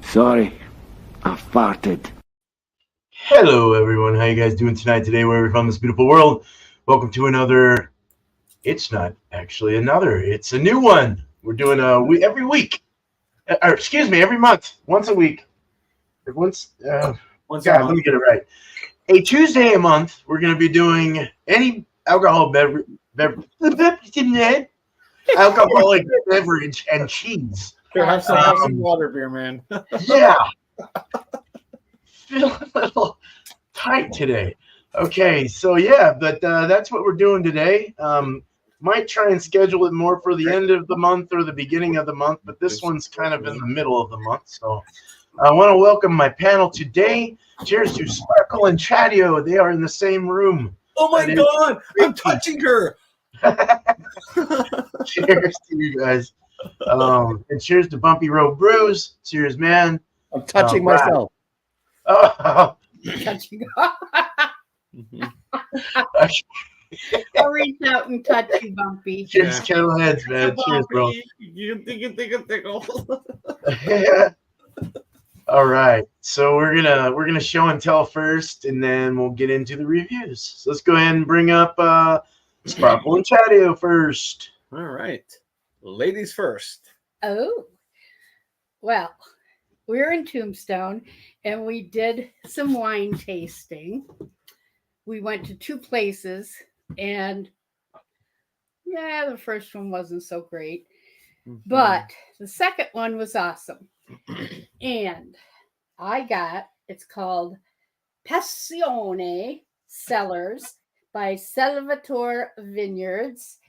Sorry, I farted. Hello, everyone. How you guys doing tonight? Today, wherever from this beautiful world, welcome to another. It's not actually another. It's a new one. We're doing every week, or excuse me, every month, once a week. Once God, let me get it right. A Tuesday a month, we're going to be doing any alcohol alcoholic beverage and cheese. Here, have some water, beer man. Yeah. Feel a little tight today. Okay, so yeah, but that's what we're doing today. Might try and schedule it more for the end of the month or the beginning of the month, but this one's kind of in the middle of the month. So I want to welcome my panel today. Cheers to Sparkle and Chadeo. They are in the same room. Oh my God, I'm touching her. Cheers to you guys. And cheers to Bumpy Road Brews. Cheers, man. I'm touching myself. Oh. Touching. I'll reach out and touch you, Bumpy. Cheers, kettle heads, man. Cheers, bro. You tickle. Yeah. All right. So we're gonna show and tell first, and then we'll get into the reviews. So let's go ahead and bring up Sparkle and Chadeo first. All right. Ladies first. Oh, well, we're in Tombstone, and we did some wine tasting. We went to two places, and yeah, the first one wasn't so great, but the second one was awesome. And it's called Passione Cellars by Salvatore Vineyards.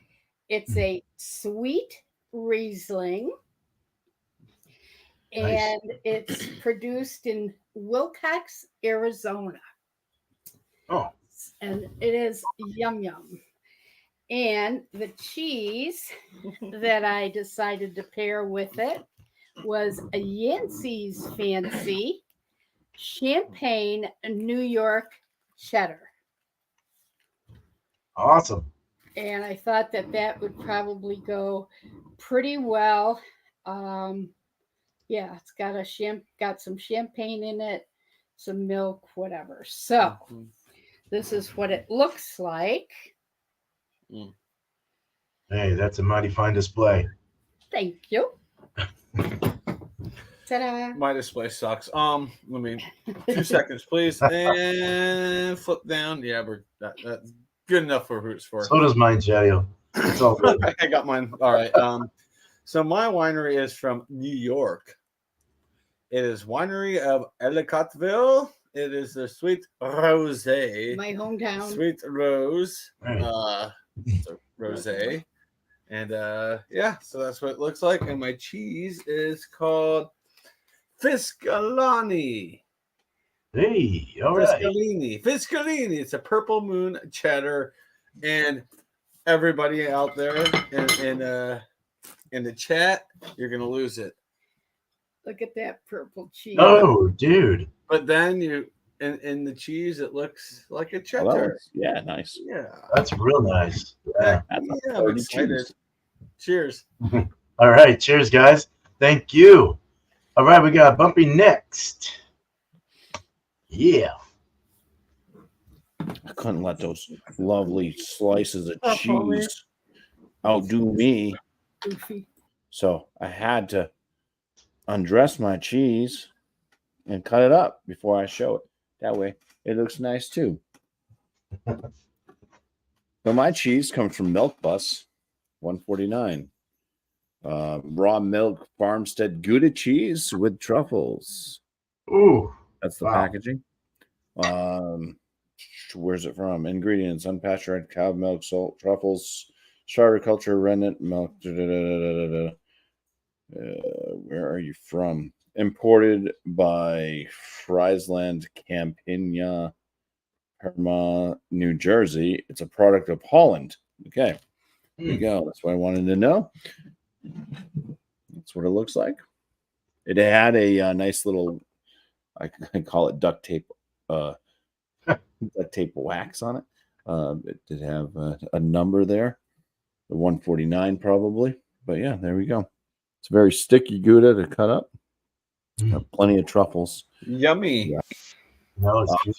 It's a sweet Riesling, and it's produced in Wilcox, Arizona. Oh. And it is yum. And the cheese that I decided to pair with it was a Yancey's Fancy Champagne New York Cheddar. Awesome. And I thought that would probably go pretty well. Yeah, it's got some champagne in it, some milk, whatever. So this is what it looks like. Hey, that's a mighty fine display. Thank you. Ta-da. My display sucks. Let me 2 seconds, please, and flip down. Yeah, that's good enough for Roots for. So does mine, Chadeo. It's all good. I got mine. All right. So my winery is from New York. It is Winery of Ellicottville. It is the Sweet Rosé. My hometown. Sweet Rose. Right. Rosé. And yeah, so that's what it looks like. And my cheese is called Fiscalani. Hey, all right. Fiscalini. It's a Purple Moon cheddar. And everybody out there in the chat, you're gonna lose it. Look at that purple cheese. Oh, dude. But then in the cheese, it looks like a cheddar. Yeah, nice. Yeah. That's real nice. Yeah. I'm excited. Cheers. All right. Cheers, guys. Thank you. All right. We got Bumpy next. Yeah. I couldn't let those lovely slices of cheese outdo me. Goofy. So I had to undress my cheese and cut it up before I show it. That way it looks nice too. But my cheese comes from Milk Bus, $1.49. Raw milk farmstead Gouda cheese with truffles. Ooh. That's the wow. packaging. Where's it from? Ingredients: unpasteurized cow milk, salt, truffles, starter culture, rennet milk. Where are you from? Imported by Friesland Campina, Perma, New Jersey. It's a product of Holland. Okay, there you go. That's what I wanted to know. That's what it looks like. It had a nice little, I call it duct tape wax on it. It did have a number there, the 149 probably. But yeah, there we go. It's a very sticky Gouda to cut up. Plenty of truffles. Yummy. Yeah. No, it's good.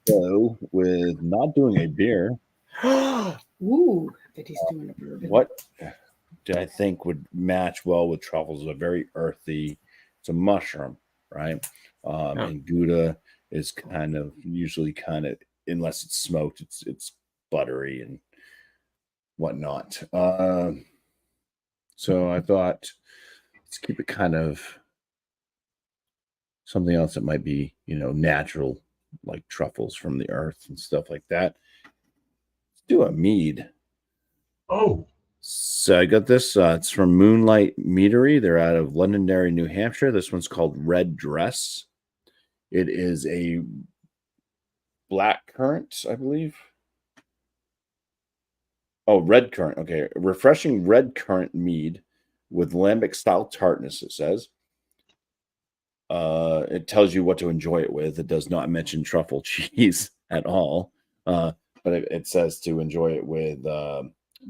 So with not doing a beer, Ooh, but he's doing a bourbon. what do I think would match well with truffles? A very earthy, it's a mushroom, right? And Gouda is usually unless it's smoked, it's buttery and whatnot. So I thought let's keep it kind of something else that might be, natural, like truffles from the earth and stuff like that. Let's do a mead. Oh, So I got this. It's from Moonlight Meadery. They're out of Londonderry, New Hampshire. This one's called Red Dress. It is a black currant, I believe. Oh, red currant. Okay. Refreshing red currant mead with lambic style tartness, it says. It tells you what to enjoy it with. It does not mention truffle cheese at all. But it says to enjoy it with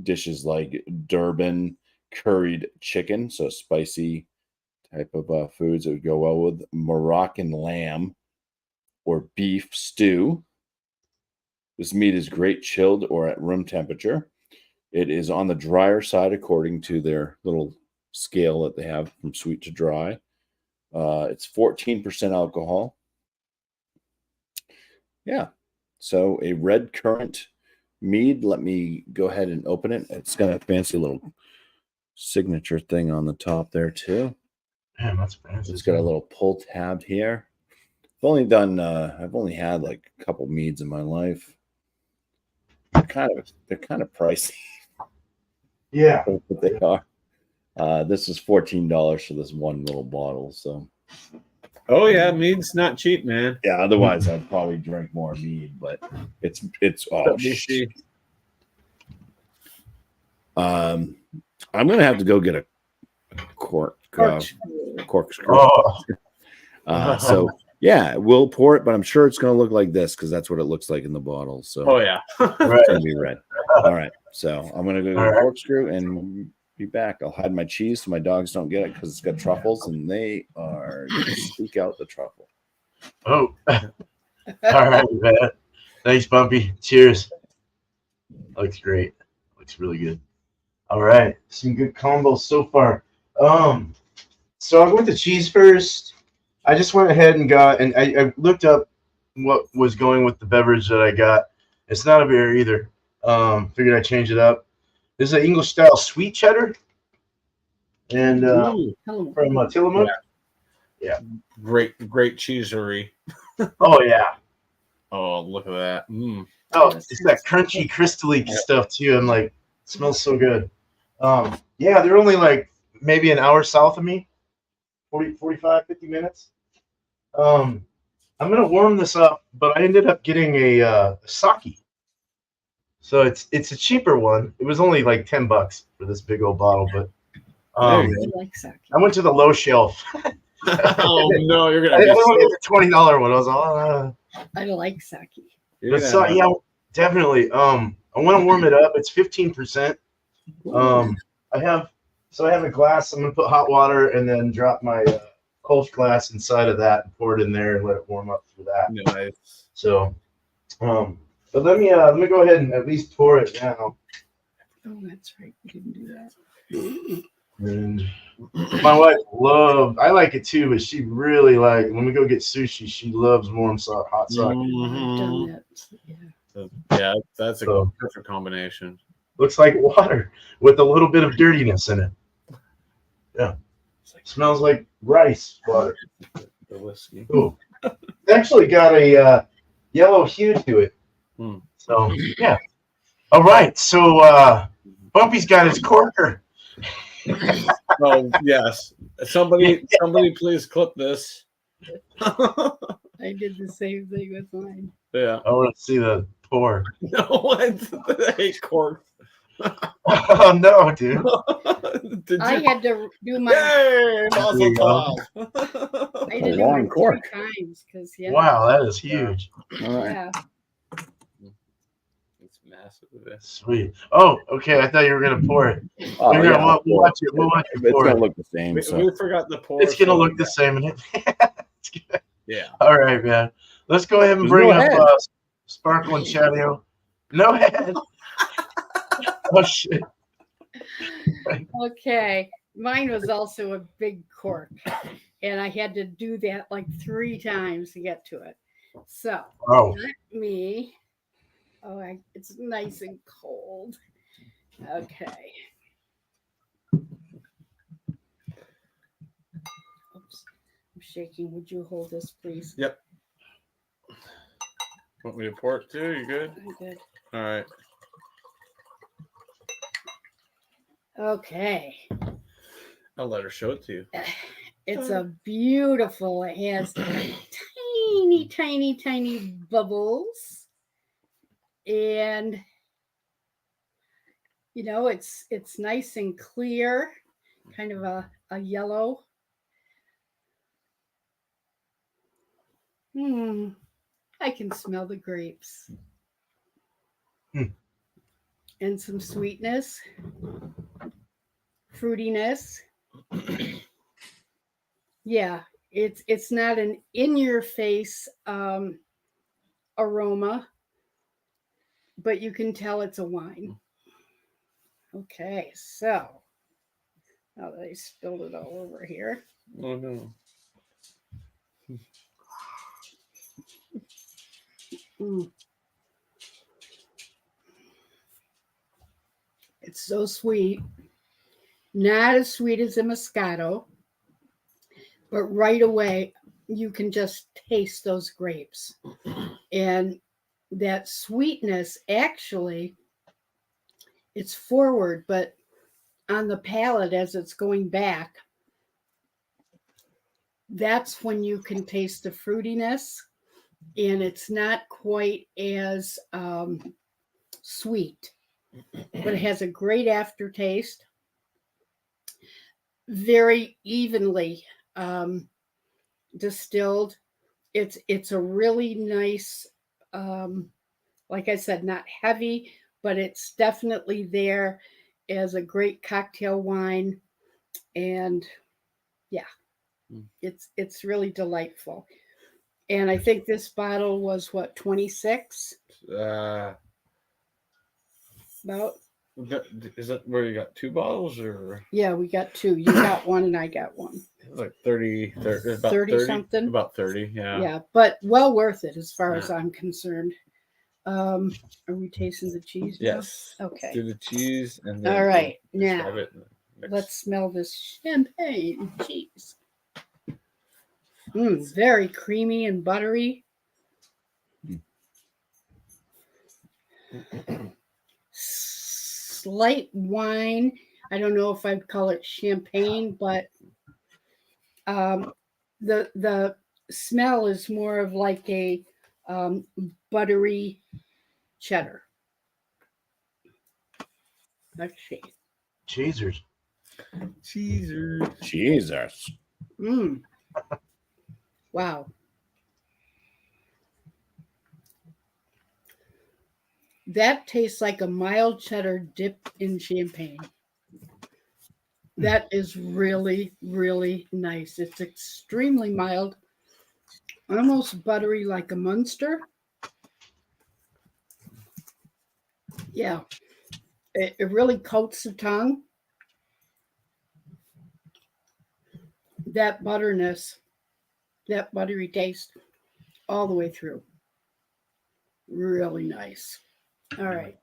dishes like Durban curried chicken, so spicy type of foods that would go well with Moroccan lamb or beef stew. This meat is great chilled or at room temperature. It is on the drier side according to their little scale that they have from sweet to dry. It's 14% alcohol. Yeah. So a red currant mead. Let me go ahead and open it. It's got a fancy little signature thing on the top there too. man, that's fancy. It's got a little pull tab here. I've only had like a couple meads in my life. They're kind of pricey. Yeah. But they are. This is $14 for this one little bottle. So Oh yeah, mead's not cheap, man. yeah, otherwise I'd probably drink more mead, but it's WC. I'm gonna have to go get a corkscrew. Oh, So yeah, we'll pour it, but I'm sure it's gonna look like this because that's what it looks like in the bottle. So Oh yeah. right. it's gonna be red. All right, so I'm gonna go get All a right. corkscrew and be back. I'll hide my cheese so my dogs don't get it because it's got truffles and they are gonna squeak out the truffle. Oh, all right, man. Thanks, Bumpy. Cheers. Looks great. Looks really good. All right, some good combos so far. So I'll go with the cheese first. I just went ahead and I looked up what was going with the beverage that I got. It's not a beer either. Figured I'd change it up. This is an English style sweet cheddar, and Ooh, from Tillamook. great cheesery. Oh yeah. Oh, look at that. Mm. Oh, it's that crunchy, crystally stuff too. I'm like, it smells so good. Yeah, they're only like maybe an hour south of me, 45, 50 minutes. I'm gonna warm this up, but I ended up getting a sake. So it's a cheaper one. It was only like $10 for this big old bottle, but I like sake. I went to the low shelf. Oh no, you're I gonna be only get the $20 one. I was like, I like sake. you're so gonna- yeah, definitely. I want to warm it up. It's 15%. I have a glass. I'm gonna put hot water and then drop my Kolsch glass inside of that and pour it in there and let it warm up through that. Nice. So, but let me go ahead and at least pour it now. Oh, that's right. We didn't do that. And my wife I like it too, but she really when we go get sushi, she loves warm hot sake. I've Mhm. done that. Yeah. Yeah, that's a So- perfect combination. Looks like water with a little bit of dirtiness in it. Yeah, smells like rice water. The whiskey. Ooh. It's actually got a yellow hue to it. Hmm. So yeah. All right. So Bumpy's got his corker. Oh yes. Somebody please clip this. I did the same thing with mine. Yeah. I want to see the pour. No, I hate cork. Oh no, dude! Did I you? had to do my. Yay, There Mazel you go. tov. I had to do long mine cork. 3 times because Wow, that is huge. All right. yeah. It's massive. Sweet. Oh, okay. I thought you were gonna pour it. Oh, Here, yeah, we'll watch it. We'll watch it It's pour gonna it. look the same. We So forgot the pour. It's gonna so look the same. Yeah. All right, man. Let's go ahead and There's bring no up head. Sparkle and Chadeo. No head. Oh shit. Okay. Mine was also a big cork, and I had to do that like 3 times to get to it. So Oh, let me. Oh, it's nice and cold. Okay. Oops. I'm shaking. Would you hold this, please? Yep. Want me to pour it too? You good? I'm good. All right. Okay. I'll let her show it to you. It's a beautiful. It has tiny, tiny, tiny bubbles, and it's nice and clear, kind of a yellow. I can smell the grapes. And some sweetness, fruitiness. Yeah, it's not an in-your-face aroma, but you can tell it's a wine. Okay, so now that I spilled it all over here. Oh no. It's so sweet. Not as sweet as a Moscato, but right away you can just taste those grapes. And that sweetness, actually, it's forward, but on the palate as it's going back, that's when you can taste the fruitiness, and it's not quite as sweet, but it has a great aftertaste. Very evenly distilled. It's a really nice, like I said, not heavy, but it's definitely there as a great cocktail wine, and yeah, it's really delightful. And I think this bottle was what, 26? About. Is that where you got 2 bottles or? Yeah, we got 2. You got 1 and I got 1. It was like 30 about 30 something. About 30, yeah. Yeah, but well worth it as far as I'm concerned. Are we tasting the cheese now? Yes. Okay. Do the cheese and then All right, just now have it mix. let's smell this champagne cheese. Very creamy and buttery. Slight wine. I don't know if I'd call it champagne, but the smell is more of like a buttery cheddar. Let's see. cheesers. Jesus. Wow. That tastes like a mild cheddar dipped in champagne. That is really, really nice. It's extremely mild, almost buttery like a Munster. Yeah, it really coats the tongue. That butterness, that buttery taste all the way through. Really nice. All right,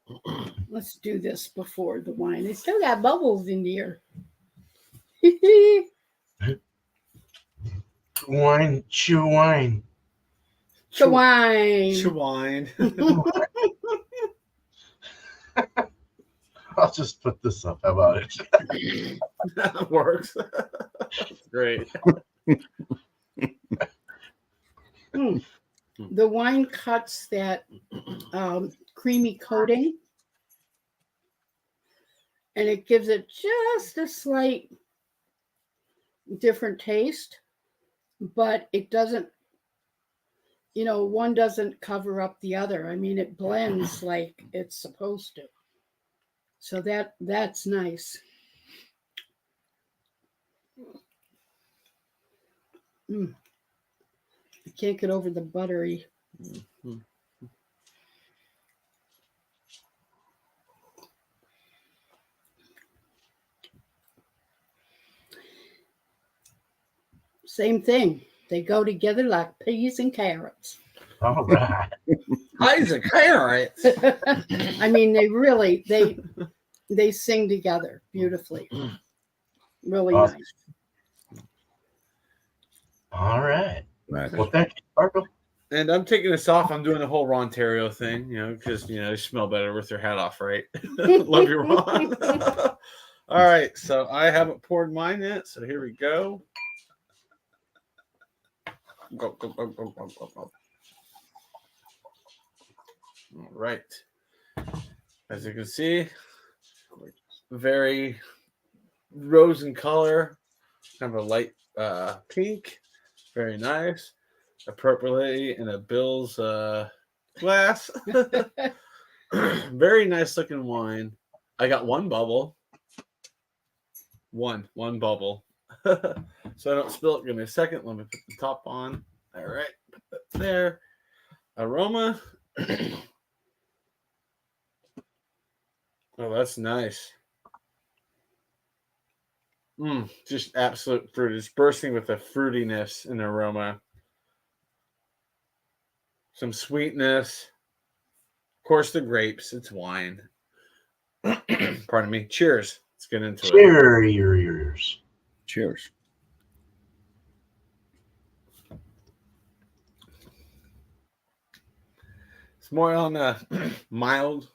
let's do this before the wine. It still got bubbles in here. Wine, chew wine. Wine. Chewine. I'll just put this up. How about it? That works. That's great. The wine cuts that creamy coating. and it gives it just a slight different taste, but it doesn't, one doesn't cover up the other. I mean, it blends like it's supposed to. So that's nice. I can't get over the buttery. Mm-hmm. Same thing. They go together like peas and carrots. All right. Pies and carrots. I mean, they sing together beautifully. Really Awesome. nice. All right. Right. Well, thank you, Sparkle. And I'm taking this off. I'm doing the whole Rontario thing, because you smell better with your hat off, right? Love you, Ron. All right, so I haven't poured mine yet, so here we go. Go, go, go, go, go, go, go. All right. As you can see, very rose in color, kind of a light pink. Very nice. Appropriately in a Bill's glass. Very nice looking wine. I got one bubble. One bubble. So I don't spill it. Give me a second. Let me put the top on. All right. Put that there. Aroma. Oh, that's nice. Just absolute fruit. It's bursting with the fruitiness and aroma. Some sweetness. Of course, the grapes. It's wine. Pardon me. Cheers. Let's get into it. Cheers. Cheers. It's more on the mild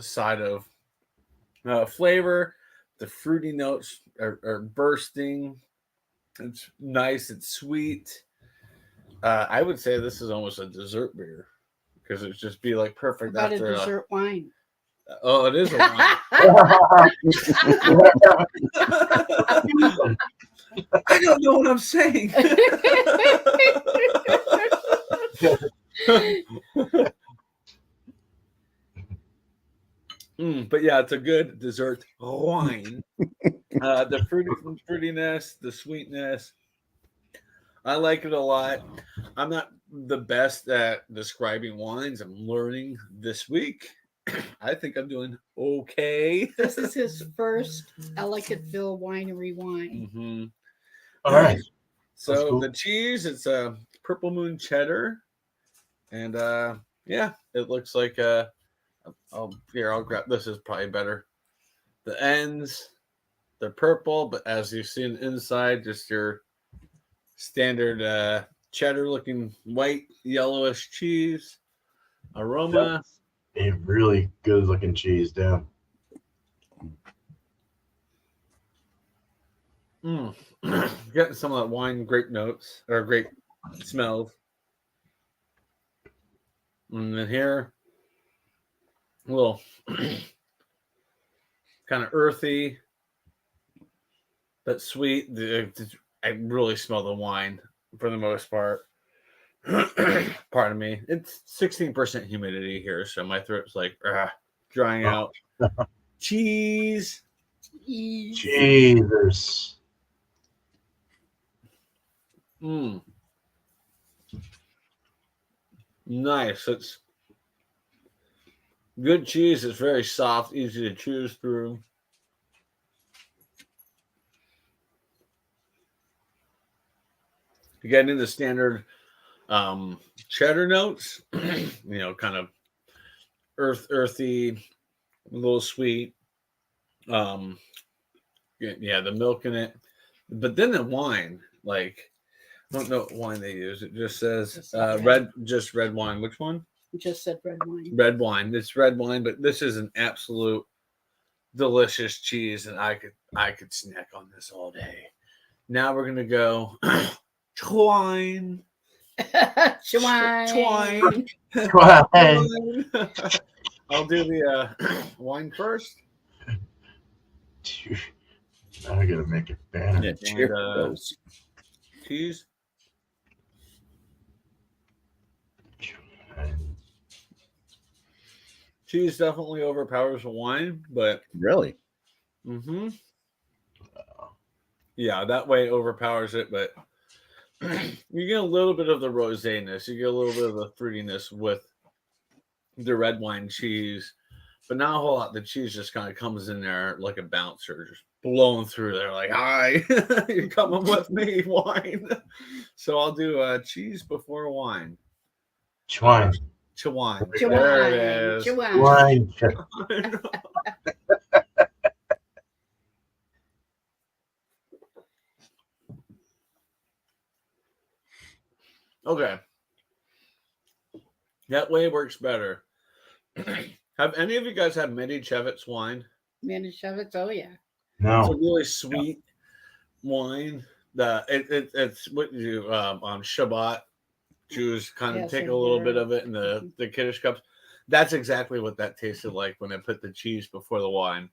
side of flavor. The fruity notes are bursting. It's nice. It's sweet. I would say this is almost a dessert beer because it'd just be like perfect About after a dessert wine. Oh, it is a wine. I don't know what I'm saying. But yeah, it's a good dessert wine. The fruitiness, the sweetness. I like it a lot. I'm not the best at describing wines. I'm learning this week. I think I'm doing okay. This is his first Ellicottville Winery wine. Mm-hmm. All right. So cool. the cheese, it's a Purple Moon cheddar, and yeah, it looks like I'll grab. This is probably better. The ends, they're purple, but as you've seen inside, just your standard cheddar looking white, yellowish cheese. Aroma. A really good looking cheese, damn. Getting some of that wine grape notes or grape smells. And then here, a little kind of earthy, but sweet. I really smell the wine for the most part. Pardon me. It's 16% humidity here, so my throat's like drying out. Cheese. Jesus. Nice. It's good cheese. It's very soft, easy to chew through. You get into the standard cheddar notes, kind of earthy, a little sweet. Yeah, the milk in it. But then the wine, like, I don't know what wine they use. It just says red wine. Which one? It just said red wine. Red wine. It's red wine, but this is an absolute delicious cheese, and I could snack on this all day. Now we're gonna go twine. Twine. I'll do the wine first. Dude, now I gotta make it better. Yeah, Cheerios. Cheese. Cheese definitely overpowers the wine, but Really? yeah, that way it overpowers it. But you get a little bit of the roséness, you get a little bit of the fruitiness with the red wine cheese, but not a whole lot. The cheese just kind of comes in there like a bouncer, just blowing through there. Like, hi, you're coming with me, wine. So I'll do cheese before wine. Chwine. Chawine. Chawine. There it is. Chawine. Chwine. Okay. That way works better. Have any of you guys had Medichevitz wine? Manischewitz, oh yeah. It's a No. really sweet wine. It's what you on Shabbat Jews kind of Yes, take and a little they're- bit of it in the Kiddush cups. That's exactly what that tasted like when I put the cheese before the wine.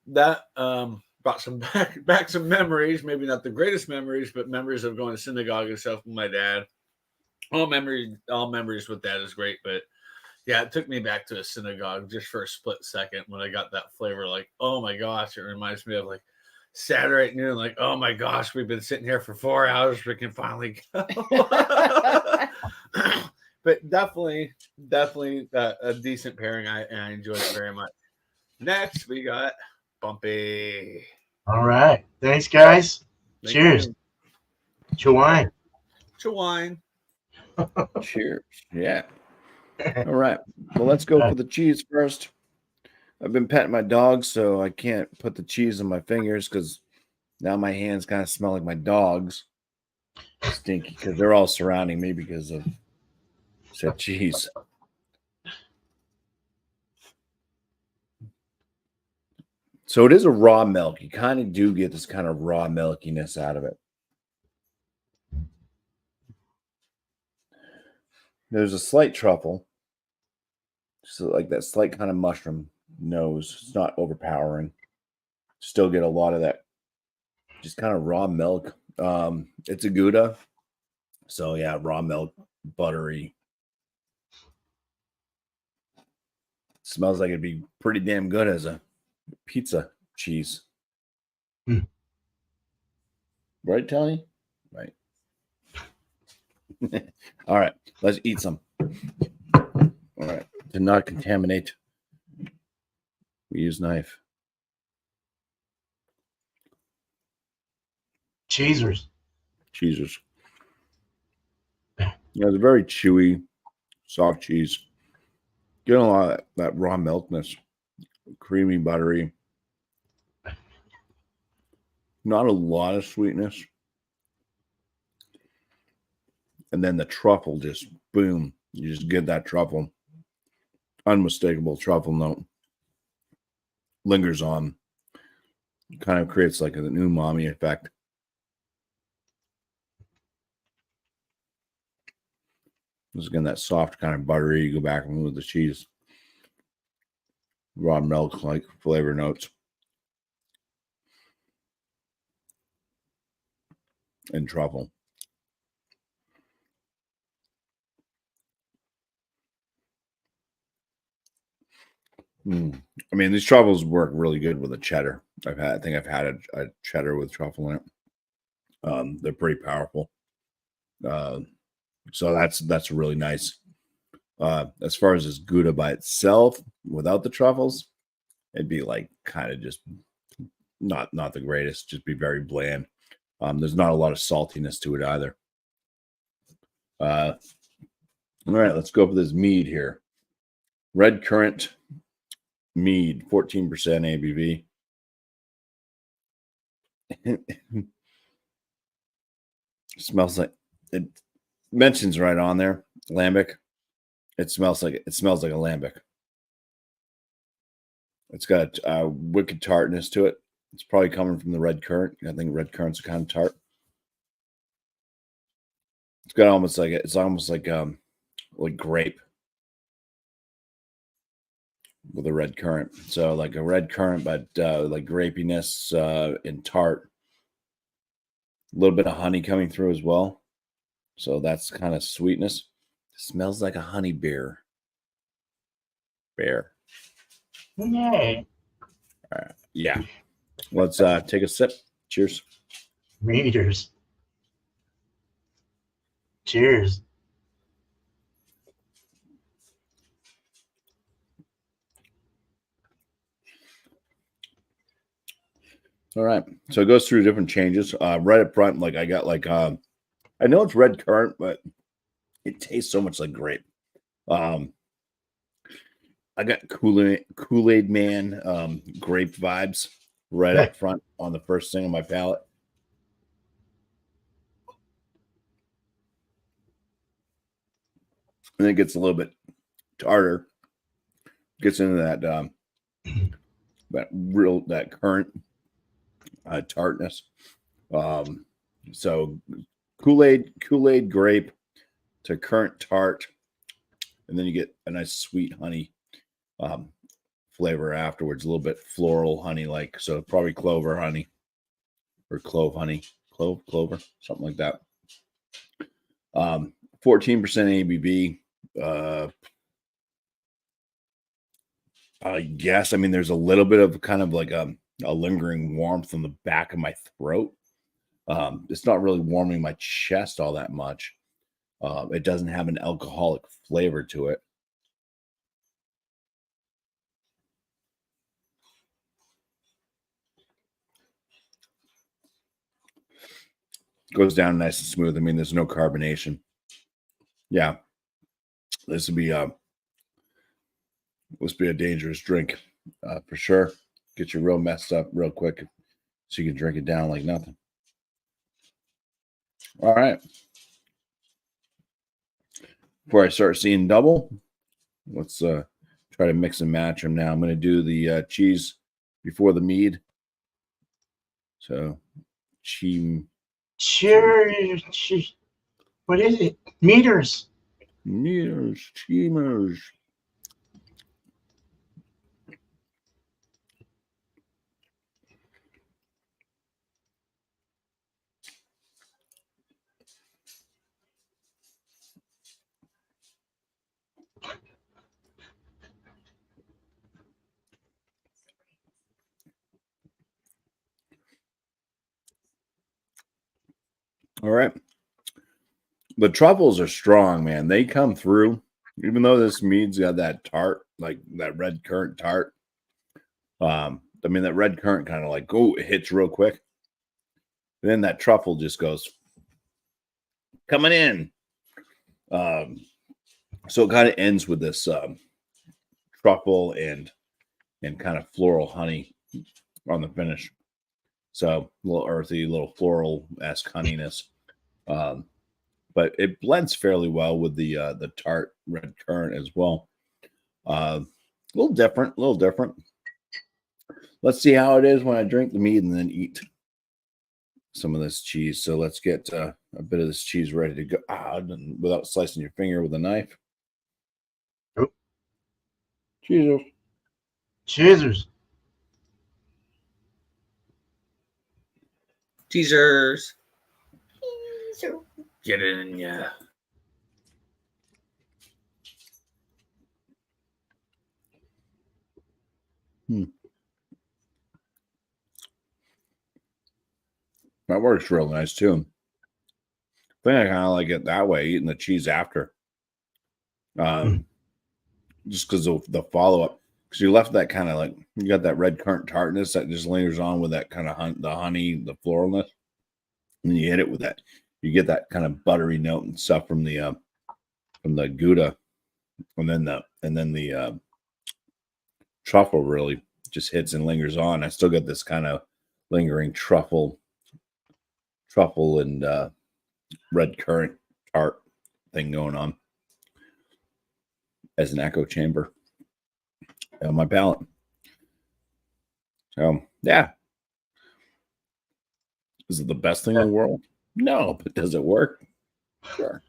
That brought some back some memories. Maybe not the greatest memories, but memories of going to synagogue and stuff with my dad. All memories with that is great, but yeah, it took me back to a synagogue just for a split second when I got that flavor. Like, oh my gosh, it reminds me of like Saturday at noon. Like, oh my gosh, we've been sitting here for 4 hours. We can finally go. But definitely a decent pairing. I enjoyed it very much. Next, we got Bumpy. All right. Thanks, guys. Thank Cheers. you. Chwine. Chawine. Cheers. Yeah. All right. Well, let's go for the cheese first. I've been petting my dog, so I can't put the cheese on my fingers because now my hands kind of smell like my dog's. Stinky because they're all surrounding me because of said cheese. So it is a raw milk. You kind of do get this kind of raw milkiness out of it. There's a slight truffle. So like that slight kind of mushroom nose. It's not overpowering. Still get a lot of that just kind of raw milk. It's a Gouda. So yeah, raw milk, buttery. Smells like it'd be pretty damn good as a pizza cheese. Right, Tony? Right. All right, let's eat some. All right, to not contaminate, we use knife. Cheesers. Cheeses. Yeah, it's a very chewy, soft cheese. Getting a lot of that raw milkness, creamy, buttery. Not a lot of sweetness. And then the truffle just boom. You just get that truffle. Unmistakable truffle note. Lingers on. Kind of creates like an umami effect. Just again, that soft kind of buttery. You go back and with the cheese. Raw milk like flavor notes. And truffle. I mean, these truffles work really good with a cheddar. I think I've had a cheddar with truffle in it. They're pretty powerful. So that's really nice. As far as this Gouda by itself, without the truffles, it'd be like kind of just not the greatest. Just be very bland. There's not a lot of saltiness to it either. All right, let's go for this mead here. Red currant mead, 14% ABV. Smells like it mentions right on there, lambic. It smells like a lambic. It's got a wicked tartness to it. It's probably coming from the red currant. I think red currant's kind of tart. It's got almost like grape. with a red currant. So like a red currant, but like grapiness and tart. A little bit of honey coming through as well. So that's kind of sweetness. It smells like a honey beer. Bear. Yay. Yeah. Let's take a sip. Cheers. Meters. Cheers. All right. So it goes through different changes. Right up front, like I got like I know it's red currant, but it tastes so much like grape. I got Kool-Aid Man grape vibes right up front on the first thing on my palate. And it gets a little bit tartar. Gets into that currant tartness. So Kool-Aid grape to currant tart, and then you get a nice sweet honey flavor afterwards. A little bit floral honey like, so probably clover honey or clover, something like that. 14% ABV. I guess, I mean, there's a little bit of kind of like a lingering warmth on the back of my throat. It's not really warming my chest all that much. It doesn't have an alcoholic flavor to it. Goes down nice and smooth. I mean, there's no carbonation. Yeah, this would be a dangerous drink for sure. Get you real messed up real quick, so you can drink it down like nothing. All right. Before I start seeing double, let's try to mix and match them now. I'm going to do the cheese before the mead. So, cheese. Cheers. What is it? Meters. Cheemers. All right. The truffles are strong, man. They come through. Even though this mead's got that tart, like that red currant tart. I mean, that red currant kind of like, it hits real quick. And then that truffle just goes coming in. So it kind of ends with this truffle and kind of floral honey on the finish. So a little earthy, a little floral-esque honeyness. But it blends fairly well with the tart red currant as well. A little different. Let's see how it is when I drink the mead and then eat some of this cheese. So let's get a bit of this cheese ready to go without slicing your finger with a knife. Oh. Cheers. Cheers. Teasers. Teaser. Get it in, yeah. That works real nice too. I think I kind of like it that way, eating the cheese after. Just because of the follow-up. Because you left that kind of like, you got that red currant tartness that just lingers on with that kind of the honey, the floralness. And then you hit it with that. You get that kind of buttery note and stuff from the Gouda. And then the truffle really just hits and lingers on. I still get this kind of lingering truffle and red currant tart thing going on as an echo chamber on my palate. So yeah, is it the best thing in the world? No, but does it work? Sure.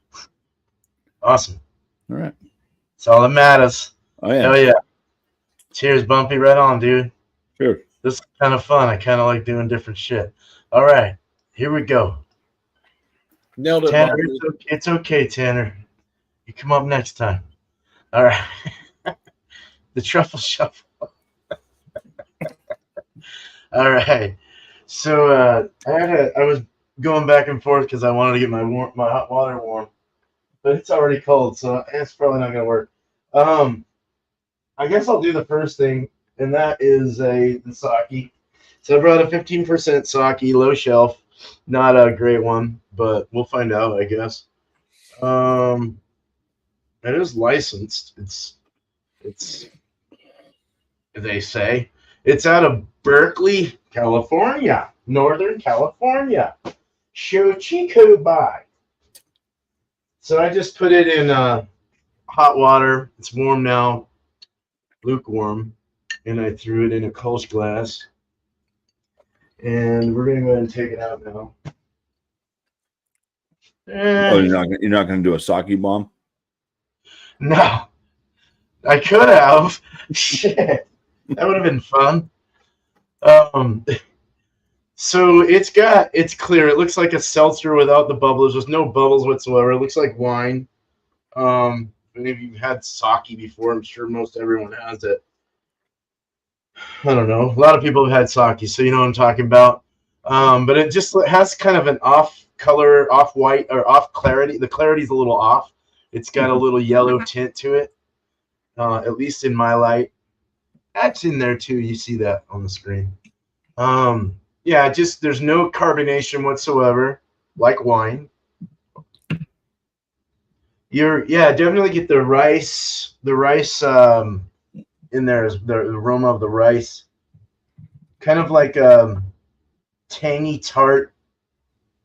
Awesome. All right. That's all that matters. Oh yeah. Hell yeah. Cheers, Bumpy. Right on, dude. Cheers. This is kind of fun. I kind of like doing different shit. All right, here we go. Nailed it, Tanner, Bumpy. it's okay, Tanner. You come up next time. All right. The truffle shuffle. All right. So I was going back and forth because I wanted to get my hot water warm, but it's already cold, so it's probably not gonna work. I guess I'll do the first thing, and that is the sake. So I brought a 15% sake, low shelf, not a great one, but we'll find out, I guess. It is licensed. It's they say it's out of Berkeley, California, Northern California. Shochiku Bai. So I just put it in hot water. It's warm now, lukewarm, and I threw it in a Kolsch glass. And we're gonna go ahead and take it out now. Oh, you're not gonna do a sake bomb? No, I could have. Shit, that would have been fun. So it's clear. It looks like a seltzer without the bubbles. There's no bubbles whatsoever. It looks like wine. And if you've had sake before, I'm sure most everyone has it. I don't know. A lot of people have had sake, so you know what I'm talking about. But it just has kind of an off color, off white, or off clarity. The clarity's a little off. It's got a little yellow tint to it, at least in my light. That's in there too. You see that on the screen. Yeah, just there's no carbonation whatsoever, like wine. Definitely get the rice in there, the aroma of the rice. Kind of like tangy tart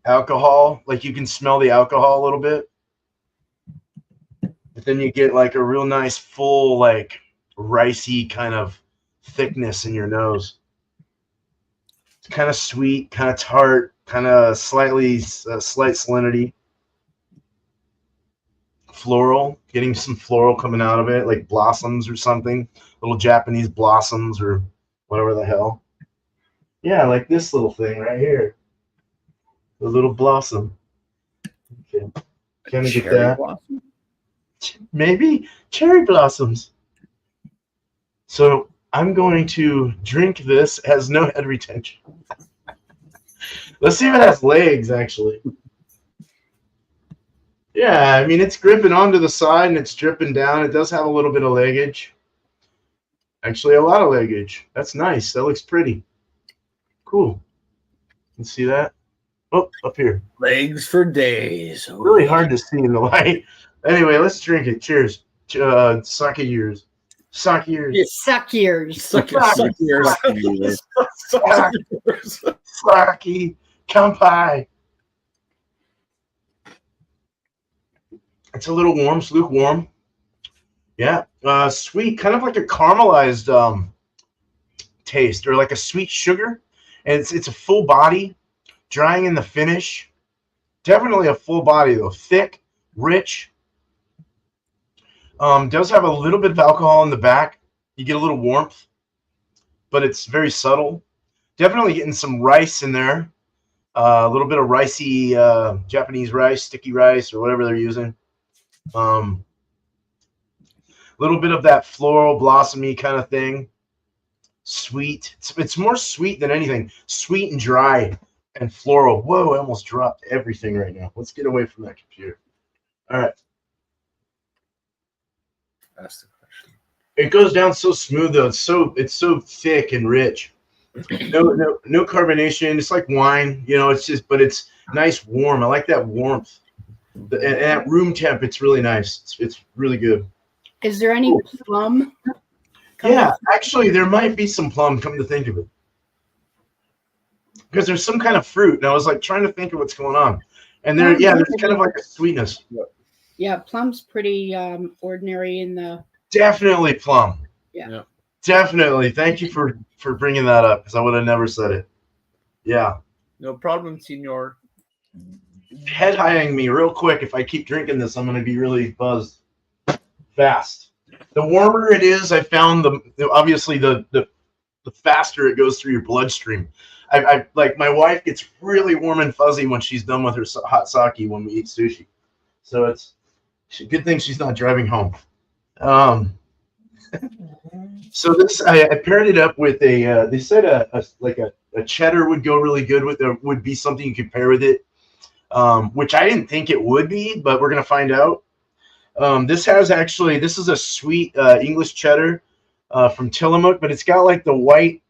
alcohol, like you can smell the alcohol a little bit. But then you get like a real nice full like ricey kind of thickness in your nose. Kind of sweet, kind of tart, kind of slight salinity. Floral, getting some floral coming out of it, like blossoms or something. Little Japanese blossoms or whatever the hell. Yeah, like this little thing right here. The little blossom. Okay. Can I get that? Blossom? Maybe cherry blossoms. So I'm going to drink this. It has no head retention. Let's see if it has legs, actually. Yeah, I mean, it's gripping onto the side and it's dripping down. It does have a little bit of leggage. Actually, a lot of leggage. That's nice. That looks pretty. Cool. You see that? Oh, up here. Legs for days. Oh, Really hard to see in the light. Anyway, let's drink it. Cheers. Sake years. Sake years. You suck ears. Suck ears. Sake. Kampai. It's a little warm. It's lukewarm. Yeah. Sweet. Kind of like a caramelized taste, or like a sweet sugar. And it's a full body. Drying in the finish. Definitely a full body, though. Thick, rich. Does have a little bit of alcohol in the back. You get a little warmth, but it's very subtle. Definitely getting some rice in there. A little bit of ricey Japanese rice, sticky rice, or whatever they're using. A little bit of that floral, blossomy kind of thing. Sweet. It's more sweet than anything. Sweet and dry and floral. Whoa, I almost dropped everything right now. Let's get away from that computer. All right. That's the question. It goes down so smooth though. It's so thick and rich. No carbonation. It's like wine, you know. But it's nice, warm. I like that warmth. And at room temp, it's really nice. It's really good. Is there any plum? Yeah, actually, there might be some plum. Come to think of it, because there's some kind of fruit, and I was like trying to think of what's going on. And there's kind of like a sweetness. Yeah, plum's pretty ordinary in the. Definitely plum. Yeah. Definitely. Thank you for bringing that up, because I would have never said it. Yeah. No problem, senor. Head highing me real quick. If I keep drinking this, I'm going to be really buzzed fast. The warmer it is, I found obviously the faster it goes through your bloodstream. I like my wife gets really warm and fuzzy when she's done with her hot sake when we eat sushi. So it's a good thing she's not driving home. So this I paired it up with a. They said a cheddar would go really good with it. Would be something you could pair with it, which I didn't think it would be, but we're gonna find out. This is a sweet English cheddar from Tillamook, but it's got like the white.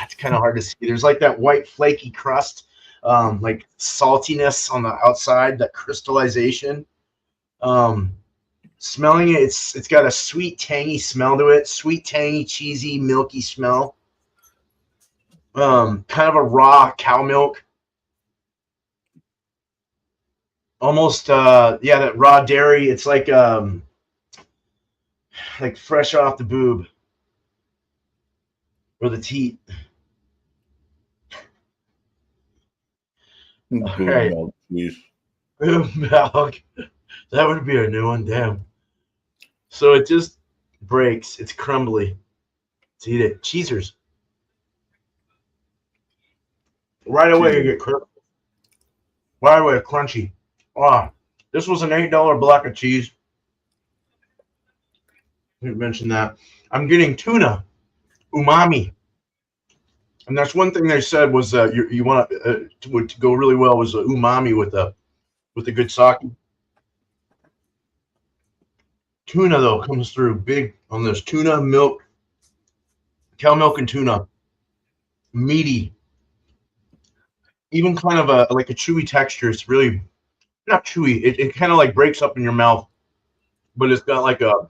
It's kind of hard to see. There's like that white flaky crust, like saltiness on the outside, that crystallization. Smelling it, it's got a sweet, tangy smell to it. Sweet, tangy, cheesy, milky smell. Kind of a raw cow milk. Almost, that raw dairy. It's like fresh off the boob or the teat. Okay. Boob milk. That would be a new one. Damn. So it just breaks. It's crumbly. Let's eat it. Cheesers. Right away you get crumbly. Right away crunchy. Ah, this was an $8 block of cheese. I didn't mention that. I'm getting tuna, umami, and that's one thing they said was you want to go really well was umami with a good sake. Tuna though comes through big on this tuna milk, cow milk and tuna, meaty, even kind of a chewy texture. It's really not chewy. It kind of like breaks up in your mouth, but it's got like a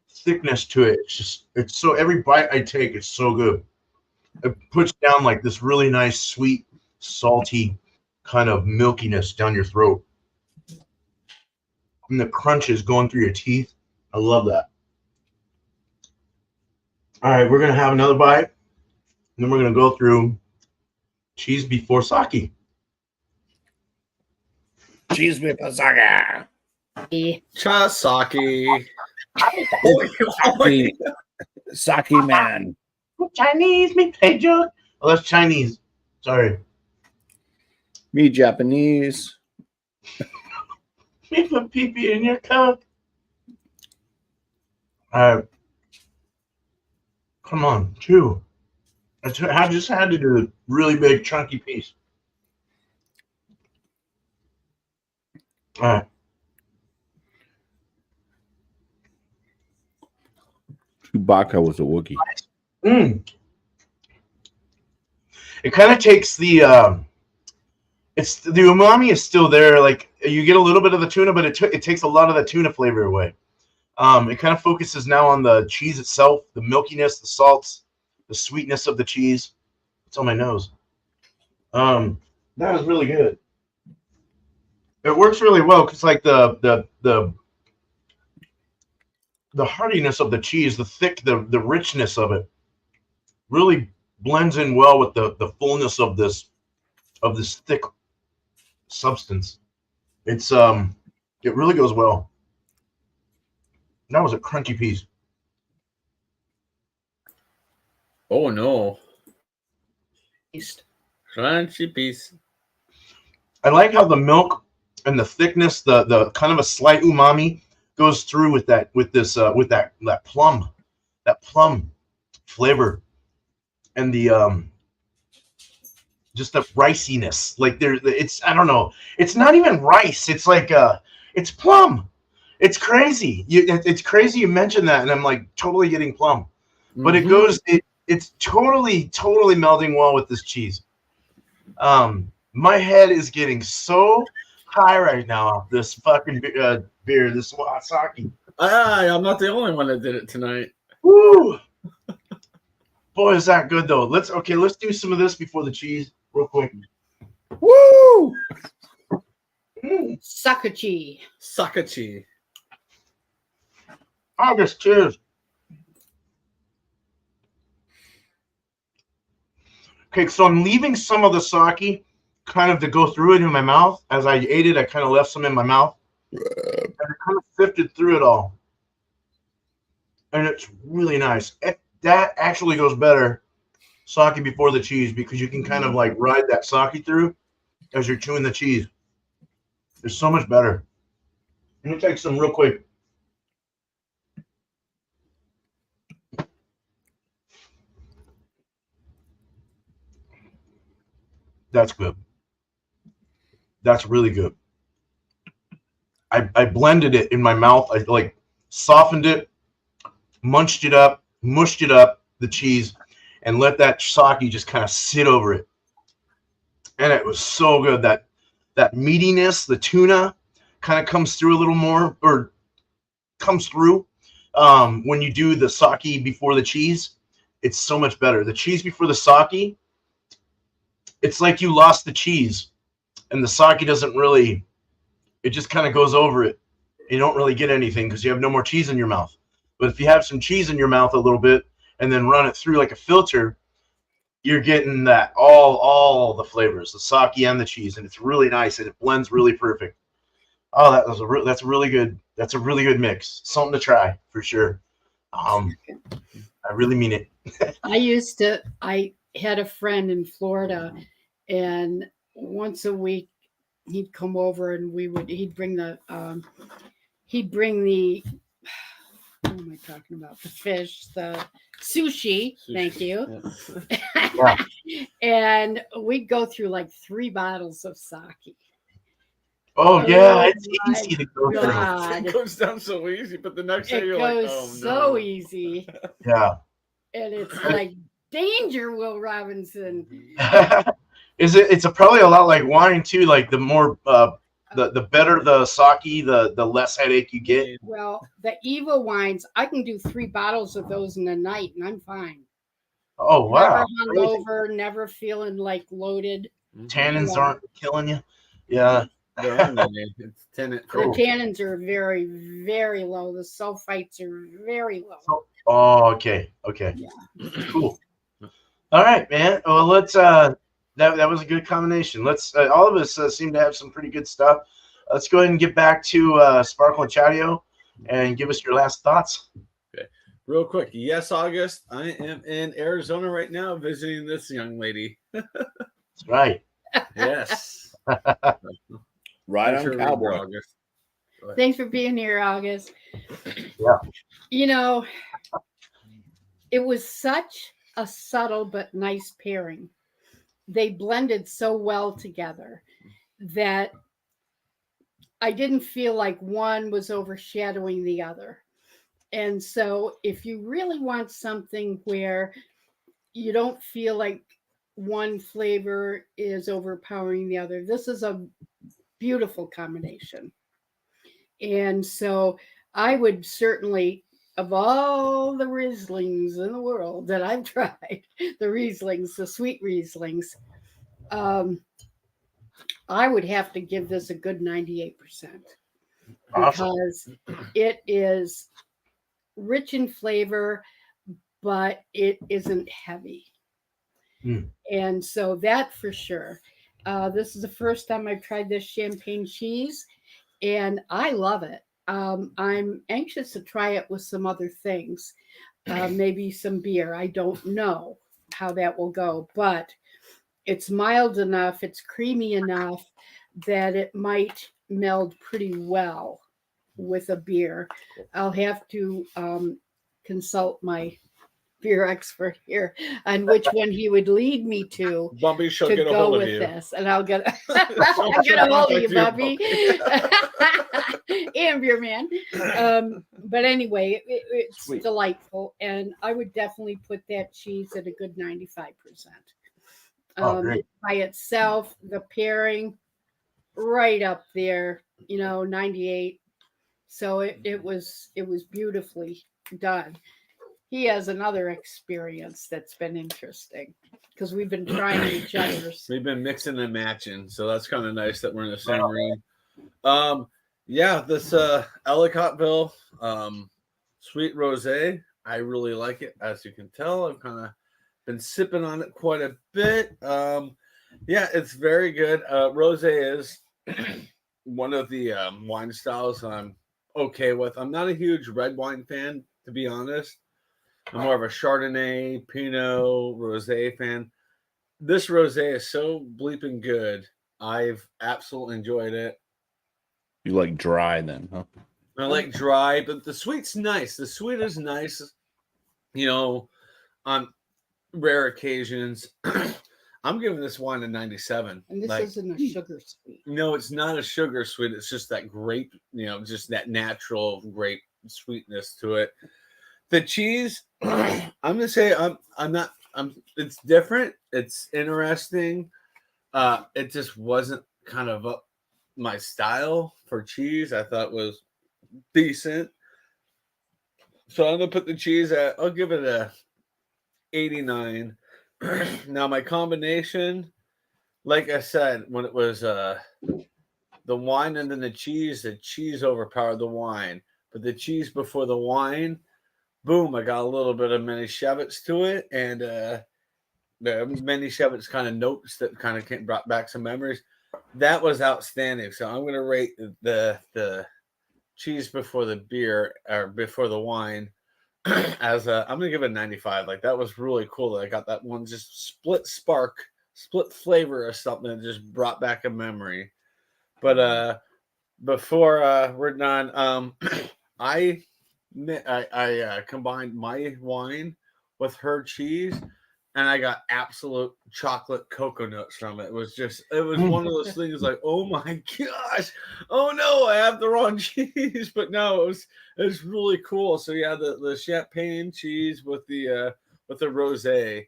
thickness to it. It's so every bite I take, it's so good. It puts down like this really nice, sweet, salty kind of milkiness down your throat. And the crunch is going through your teeth. I love that. All right, we're going to have another bite. And then we're going to go through cheese before sake. Cheese before sake. Sake. Sake man. Chinese, me play joke. Oh, that's Chinese. Sorry. Me Japanese. Me put pee-pee in your cup. All right. Come on, chew. I just had to do a really big chunky piece. All right. Chewbacca was a Wookiee. It kind of takes the umami is still there. Like you get a little bit of the tuna, but it takes a lot of the tuna flavor away. It kind of focuses now on the cheese itself, the milkiness, the salts, the sweetness of the cheese. It's on my nose. That was really good. It works really well because like the heartiness of the cheese, the richness of it really blends in well with the fullness of this thick substance. It really goes well. That was a crunchy piece. Oh no. Crunchy piece. I like how the milk and the thickness, the kind of a slight umami goes through with that plum flavor, and the just the riciness. Like it's I don't know. It's not even rice. It's like it's plum. It's crazy. It's crazy you mentioned that, and I'm like totally getting plum. But it's totally melding well with this cheese. My head is getting so high right now off this fucking beer, this sake. I'm not the only one that did it tonight. Woo! Boy, is that good though. Let's do some of this before the cheese, real quick. Woo! Sakachi. Sakachi. August, cheers. Okay, so I'm leaving some of the sake kind of to go through it in my mouth. As I ate it, I kind of left some in my mouth. And I kind of sifted through it all. and it's really nice. That actually goes better sake before the cheese because you can kind of like ride that sake through as you're chewing the cheese. It's so much better. Let me take some real quick. That's good. That's really good. I blended it in my mouth. I like softened it, munched it up, mushed it up, the cheese, and let that sake just kind of sit over it. And it was so good. That meatiness, the tuna kind of comes through a little more, or comes through when you do the sake before the cheese. It's so much better. The cheese before the sake, it's like you lost the cheese, and the sake doesn't really, it just kind of goes over it. You don't really get anything because you have no more cheese in your mouth. But if you have some cheese in your mouth a little bit and then run it through like a filter, you're getting that all the flavors, the sake and the cheese, and it's really nice and it blends really perfect. Oh, that's a really good mix. Something to try for sure. I really mean it. I had a friend in Florida, and once a week he'd come over and he'd bring the what am I talking about? The fish, the sushi. Thank you. Yeah. And we'd go through like 3 bottles of sake. Oh yeah, Oh it's my easy to go through. God. It goes down so easy, but the next day It you're like, goes oh so no. easy. Yeah. And it's like danger, Will Robinson. It's probably a lot like wine too. Like the more the better the sake, the less headache you get. Well, the Eva wines, I can do 3 bottles of those in a night and I'm fine. Oh wow. Never hungover, never feeling like loaded. Tannins Yeah. aren't killing you. Yeah. There aren't any. It's tenant Cool. The tannins are very, very low. The sulfites are very low. Oh, okay. Yeah. Cool. All right, man. Well, let's that was a good combination. Let's all of us seem to have some pretty good stuff. Let's go ahead and get back to Sparkle and Chadeo and give us your last thoughts. Okay. Real quick. Yes, August. I am in Arizona right now visiting this young lady. That's right. Yes. Right Thanks on for cowboy. reading, August. Thanks for being here, August. Yeah. You know, it was such a subtle but nice pairing. They blended so well together that I didn't feel like one was overshadowing the other. And so, if you really want something where you don't feel like one flavor is overpowering the other, this is a beautiful combination. And so, I would certainly, of all the Rieslings in the world that I've tried, the Rieslings, the sweet Rieslings, I would have to give this a good 98% because it is rich in flavor, but it isn't heavy. And so that for sure. This is the first time I've tried this champagne cheese, and I love it. I'm anxious to try it with some other things, maybe some beer. I don't know how that will go, but it's mild enough, it's creamy enough that it might meld pretty well with a beer. I'll have to consult my beer expert here on which one he would lead me to Bumpy, she'll to get a go hold of with you. this. And I'll get I'll get a hold of you, Bumpy. And beer man. But anyway, it's Sweet. delightful. And I would definitely put that cheese at a good 95%. Great. By itself, the pairing right up there, 98. So it was beautifully done. He has another experience that's been interesting because we've been trying each other's. We've been mixing and matching, so that's kind of nice that we're in the same room. Yeah, this Ellicottville sweet rosé, I really like it. As you can tell, I've kind of been sipping on it quite a bit. Yeah, it's very good. Rosé is one of the wine styles I'm okay with. I'm not a huge red wine fan, to be honest. I'm more of a Chardonnay, Pinot, Rosé fan. This Rosé is so bleeping good. I've absolutely enjoyed it. You like dry then, huh? I like dry, but the sweet's nice. The sweet is nice. You know, on rare occasions. I'm giving this wine a 97. And this isn't a sugar sweet. No, it's not a sugar sweet. It's just that grape, just that natural grape sweetness to it. The cheese, I'm gonna say it's different. It's interesting. It just wasn't kind of up my style for cheese. I thought was decent. So I'm gonna put the cheese I'll give it a 89. Now my combination, like I said, when it was the wine and then the cheese overpowered the wine. But the cheese before the wine, boom, I got a little bit of Manischewitz to it, and the Manischewitz kind of notes that kind of brought back some memories. That was outstanding. So I'm gonna rate the cheese before the beer or before the wine as I'm gonna give it a 95. Like that was really cool. I got that one just split flavor or something that just brought back a memory. But before we're done, I combined my wine with her cheese, and I got absolute chocolate cocoa nuts from it. It was one of those things like, oh my gosh, oh no, I have the wrong cheese. But no, it was really cool. So yeah, the champagne cheese with the rosé,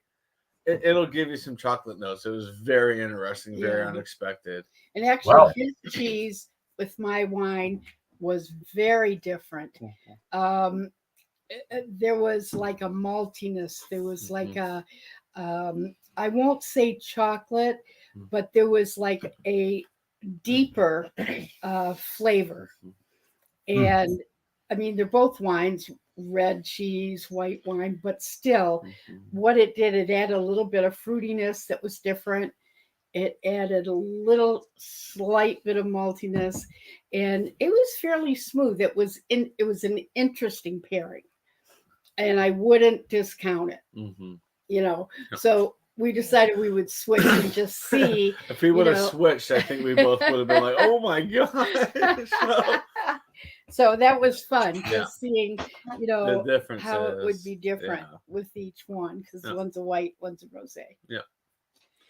it'll give you some chocolate notes. It was very interesting, very unexpected. And actually, his cheese with my wine was very different. There was like a maltiness. There was like a, I won't say chocolate, but there was like a deeper flavor. And I mean, they're both wines, red cheese, white wine, but still what it did, it added a little bit of fruitiness that was different. It added a slight bit of maltiness, and it was fairly smooth. It was an interesting pairing, and I wouldn't discount it. So we decided we would switch and just see. If we would have switched, I think we both would have been like, "Oh my god!" So that was fun, just seeing, the difference how it would be different with each one, because one's a white, one's a rosé. Yeah.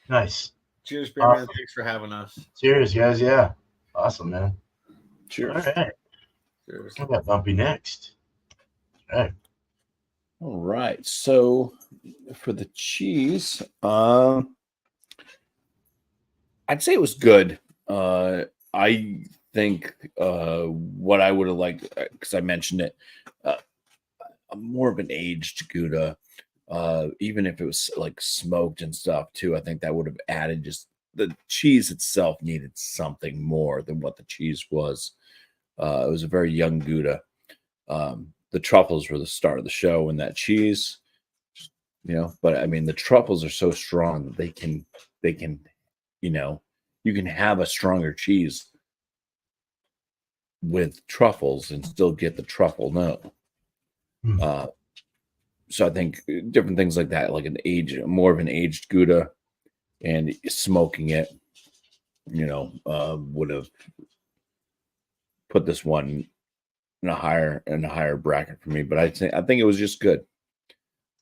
Nice. Cheers, beer man. Thanks for having us. Cheers, guys. Yeah. Awesome, man. Cheers. All right. Cheers. We got Bumpy next. All right. So for the cheese, I'd say it was good. I think what I would have liked, because I mentioned it, more of an aged Gouda. Even if it was like smoked and stuff too, I think that would have added just the cheese itself needed something more than what the cheese was. It was a very young Gouda. The truffles were the start of the show, and that cheese, but I mean, the truffles are so strong that they can, you can have a stronger cheese with truffles and still get the truffle note. So I think different things like that, like more of an aged Gouda, and smoking it, would have put this one in a higher bracket for me. But I think it was just good.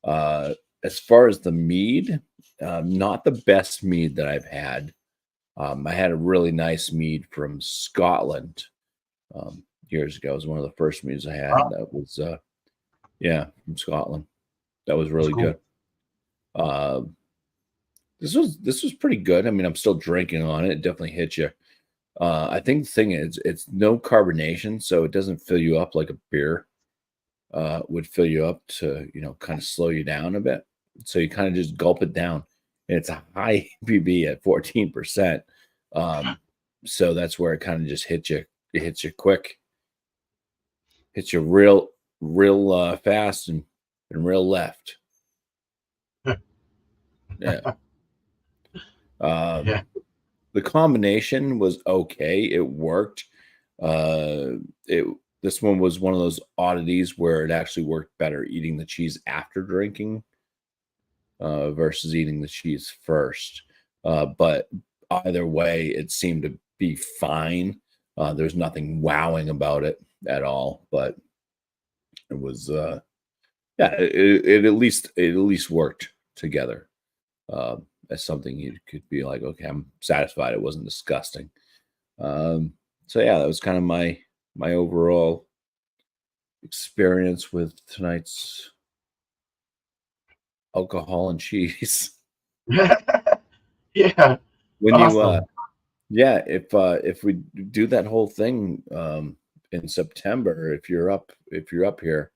As far as the mead, not the best mead that I've had. I had a really nice mead from Scotland years ago. It was one of the first meads I had. That was from Scotland. That was really good. This was pretty good. I mean, I'm still drinking on it. It definitely hits you. I think the thing is, it's no carbonation, so it doesn't fill you up like a beer would fill you up to, kind of slow you down a bit. So you kind of just gulp it down. And it's a high ABV at 14%. So that's where it kind of just hits you. It hits you quick. Hits you real fast and real left. Yeah. The combination was okay. It worked. It this one was one of those oddities where it actually worked better eating the cheese after drinking versus eating the cheese first. But either way, it seemed to be fine. There's nothing wowing about it at all, but it was it at least worked together as something you could be like, okay, I'm satisfied it wasn't disgusting. So yeah, that was kind of my overall experience with tonight's alcohol and cheese. Yeah. When awesome. if we do that whole thing in September, if you're up here,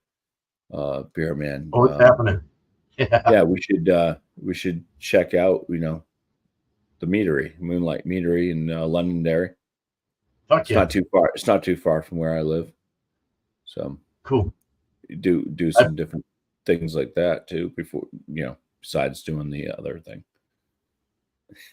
Beer Man. Oh, it's happening. Yeah, we should check out, the meadery, Moonlight Meadery in Londonderry. Fuck It's yeah. not too far. It's not too far from where I live. So Cool. Do some different things like that too before, besides doing the other thing.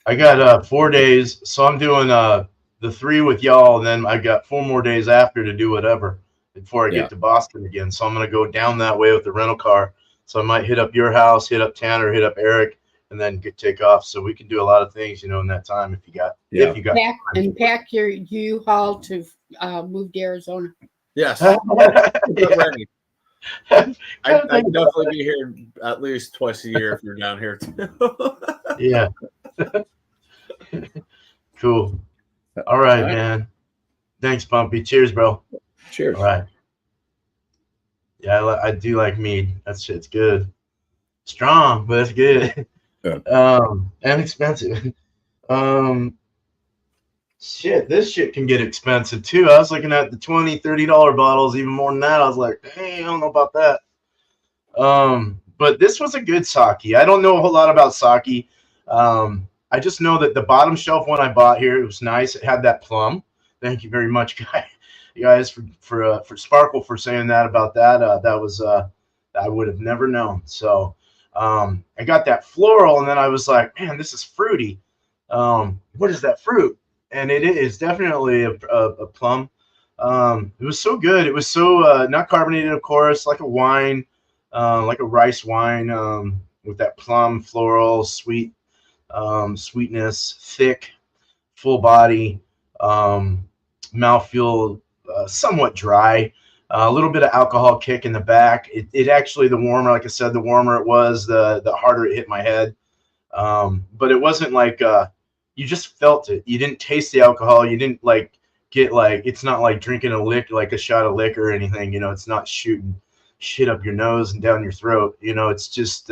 I got 4 days, so I'm doing the 3 with y'all, and then I got 4 more days after to do whatever before I get to Boston again. So I'm gonna go down that way with the rental car. So I might hit up your house, hit up Tanner, hit up Eric, and then take off. So we can do a lot of things, in that time if you got. Pack your U-Haul to move to Arizona. Yes. Yeah. Ready. I'd definitely be here at least twice a year if you're down here too. Yeah. Cool. All right, man. Thanks, Bumpy. Cheers, bro. Cheers. All right. Yeah, I do like mead. That shit's good. Strong, but it's good. Yeah. And expensive. Shit, this shit can get expensive too. I was looking at the $20, $30 bottles, even more than that. I was like, hey, I don't know about that. But this was a good sake. I don't know a whole lot about sake. I just know that the bottom shelf one I bought here, it was nice. It had that plum. Thank you very much, guys, for Sparkle for saying that about that. That was I would have never known. So I got that floral, and then I was like, man, this is fruity. What is that fruit? And it is definitely a plum. It was so good. It was so not carbonated, of course, like a wine, like a rice wine, with that plum floral sweetness, thick, full body, mouthfeel, somewhat dry, a little bit of alcohol kick in the back. It actually, the warmer, like I said, the warmer it was, the harder it hit my head. But it wasn't like you just felt it. You didn't taste the alcohol. You didn't get it's not like drinking a shot of liquor or anything. It's not shooting shit up your nose and down your throat. It's just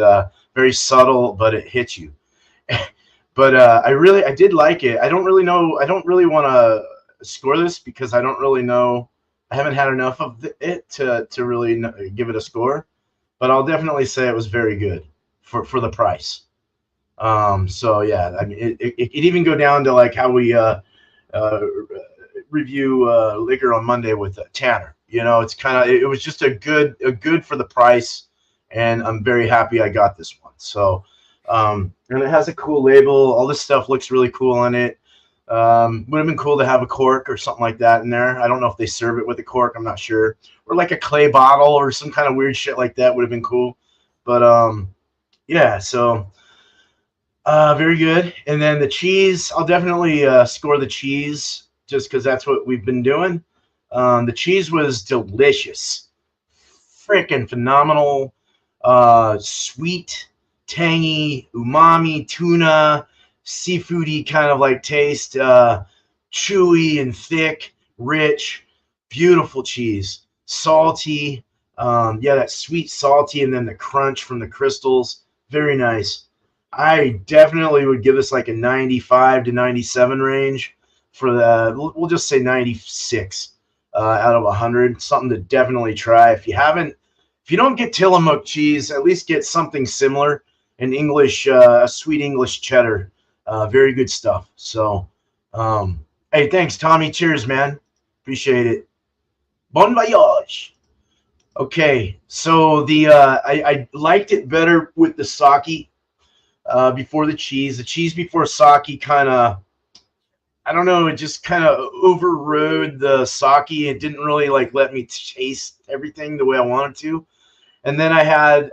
very subtle, but it hits you. But I did like it. I don't really know. I don't really want to score this because I don't really know. I haven't had enough of it to really give it a score. But I'll definitely say it was very good for the price. So yeah, I mean, it even go down to like how we review liquor on Monday with Tanner. It's it was just a good for the price, and I'm very happy I got this one. So, and it has a cool label. All this stuff looks really cool on it. Would have been cool to have a cork or something like that in there. I don't know if they serve it with a cork. I'm not sure. Or like a clay bottle or some kind of weird shit like that would have been cool. But yeah, so very good. And then the cheese, I'll definitely score the cheese just because that's what we've been doing. The cheese was delicious. Freaking phenomenal. Sweet, tangy, umami, tuna, seafoody kind of like taste, chewy and thick, rich, beautiful cheese, salty. Yeah, that sweet, salty, and then the crunch from the crystals. Very nice. I definitely would give this like a 95 to 97 range for the, we'll just say 96 out of 100. Something to definitely try. If you don't get Tillamook cheese, at least get something similar. An English, sweet English cheddar. Very good stuff. So, hey, thanks, Tommy. Cheers, man. Appreciate it. Bon voyage. Okay, so I liked it better with the sake before the cheese. The cheese before sake kind of, I don't know, it just kind of overrode the sake. It didn't really like let me taste everything the way I wanted to. And then I had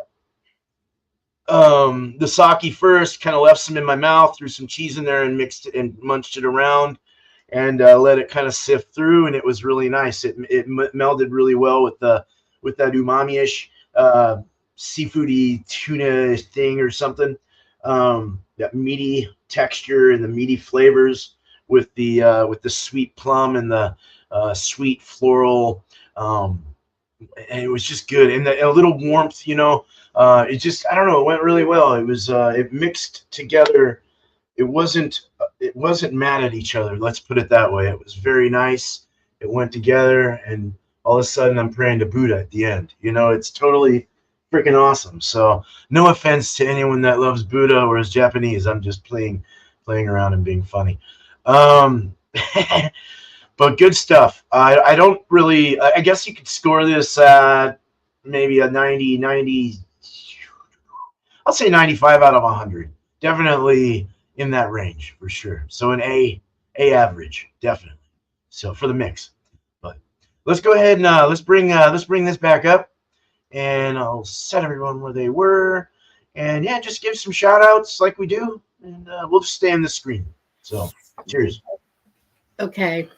the sake first, kind of left some in my mouth, threw some cheese in there and mixed it and munched it around and let it kind of sift through, and it was really nice. It melded really well with that umami-ish seafoody tuna thing or something. That meaty texture and the meaty flavors with the sweet plum and the sweet floral, and it was just good. And a little warmth, it just, I don't know, it went really well. It was it mixed together. It wasn't mad at each other. Let's put it that way. It was very nice. It went together, and all of a sudden I'm praying to Buddha at the end. It's totally freaking awesome. So no offense to anyone that loves Buddha or is Japanese. I'm just playing around and being funny. But good stuff. I don't really, I guess you could score this at maybe a 90. I'll say 95 out of 100. Definitely in that range for sure. So an A average, definitely. So for the mix. But let's go ahead and let's bring this back up, and I'll set everyone where they were. And yeah, just give some shout outs like we do, and we'll just stay on the screen. So cheers. Okay.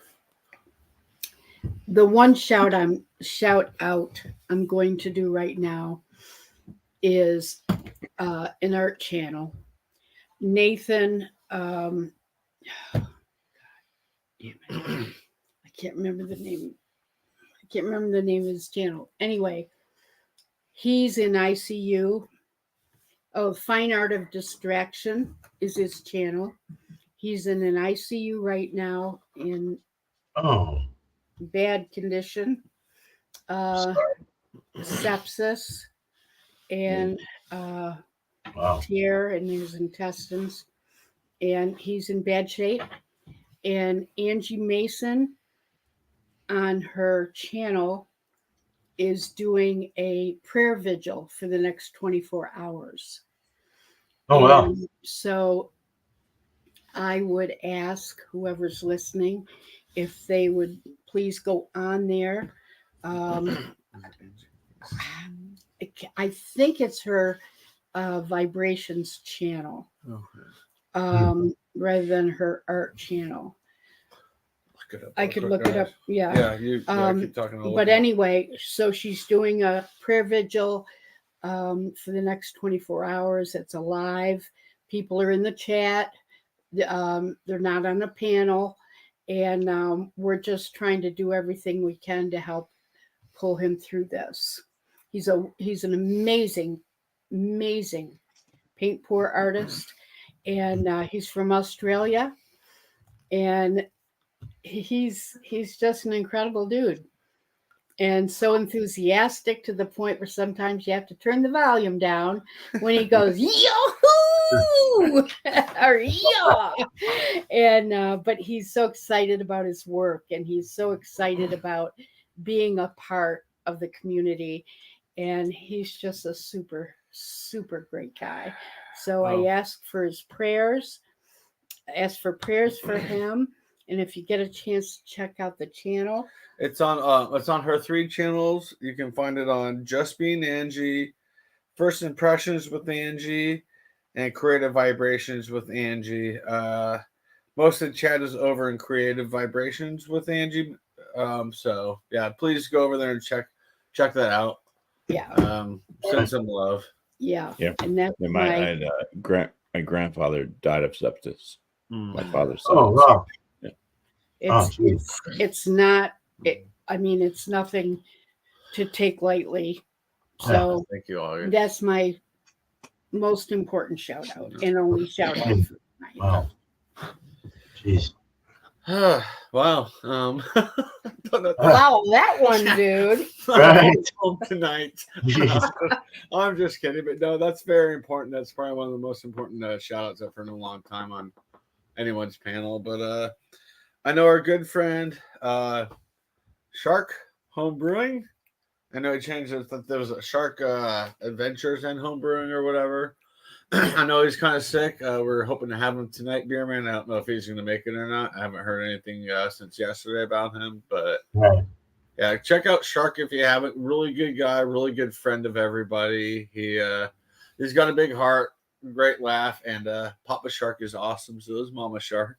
The one shout out I'm going to do right now is an art channel. Nathan, I can't remember the name. I can't remember the name of his channel. Anyway, he's in ICU. Oh, Fine Art of Distraction is his channel. He's in an ICU right now in bad condition, sepsis, and tear in his intestines, and he's in bad shape. And Angie Mason on her channel is doing a prayer vigil for the next 24 hours. Oh, wow. And so I would ask whoever's listening if they would please go on there. I think it's her vibrations channel, rather than her art channel. I could look it up. Yeah. Keep talking. But anyway, so she's doing a prayer vigil for the next 24 hours. It's alive. People are in the chat. They're not on a panel. And we're just trying to do everything we can to help pull him through this. He's an amazing paint pour artist. And he's from Australia. And he's just an incredible dude, and so enthusiastic to the point where sometimes you have to turn the volume down when he goes yo-hoo or yeah. And but he's so excited about his work, and he's so excited about being a part of the community, and he's just a super great guy. So I ask for his prayers. Ask for prayers for him. And if you get a chance to check out the channel, it's on her 3 channels. You can find it on Just Being Angie, First Impressions with Angie, and Creative Vibrations with Angie. Most of the chat is over in Creative Vibrations with Angie. So yeah, please go over there and check that out. Yeah. Send some love. Yeah. Yeah. And that's my grandfather died of sepsis. My father's son. Oh, wow. It's not. I mean, it's nothing to take lightly. So thank you, August. That's my most important shout out and only shout out. Wow. Jeez. Wow. Wow, that one, dude. Right. Tonight. I'm just kidding, but no, that's very important. That's probably one of the most important shout outs I've heard in a long time on anyone's panel. But I know our good friend Shark Home Brewing. I know he changed it. That there was a Shark Adventures and Home Brewing or whatever. I know he's kind of sick. We're hoping to have him tonight, Beerman. I don't know if he's going to make it or not. I haven't heard anything since yesterday about him, but Right. yeah, check out Shark if you haven't. Really good guy, really good friend of everybody. He's got a big heart, great laugh, and Papa Shark is awesome. So is Mama Shark.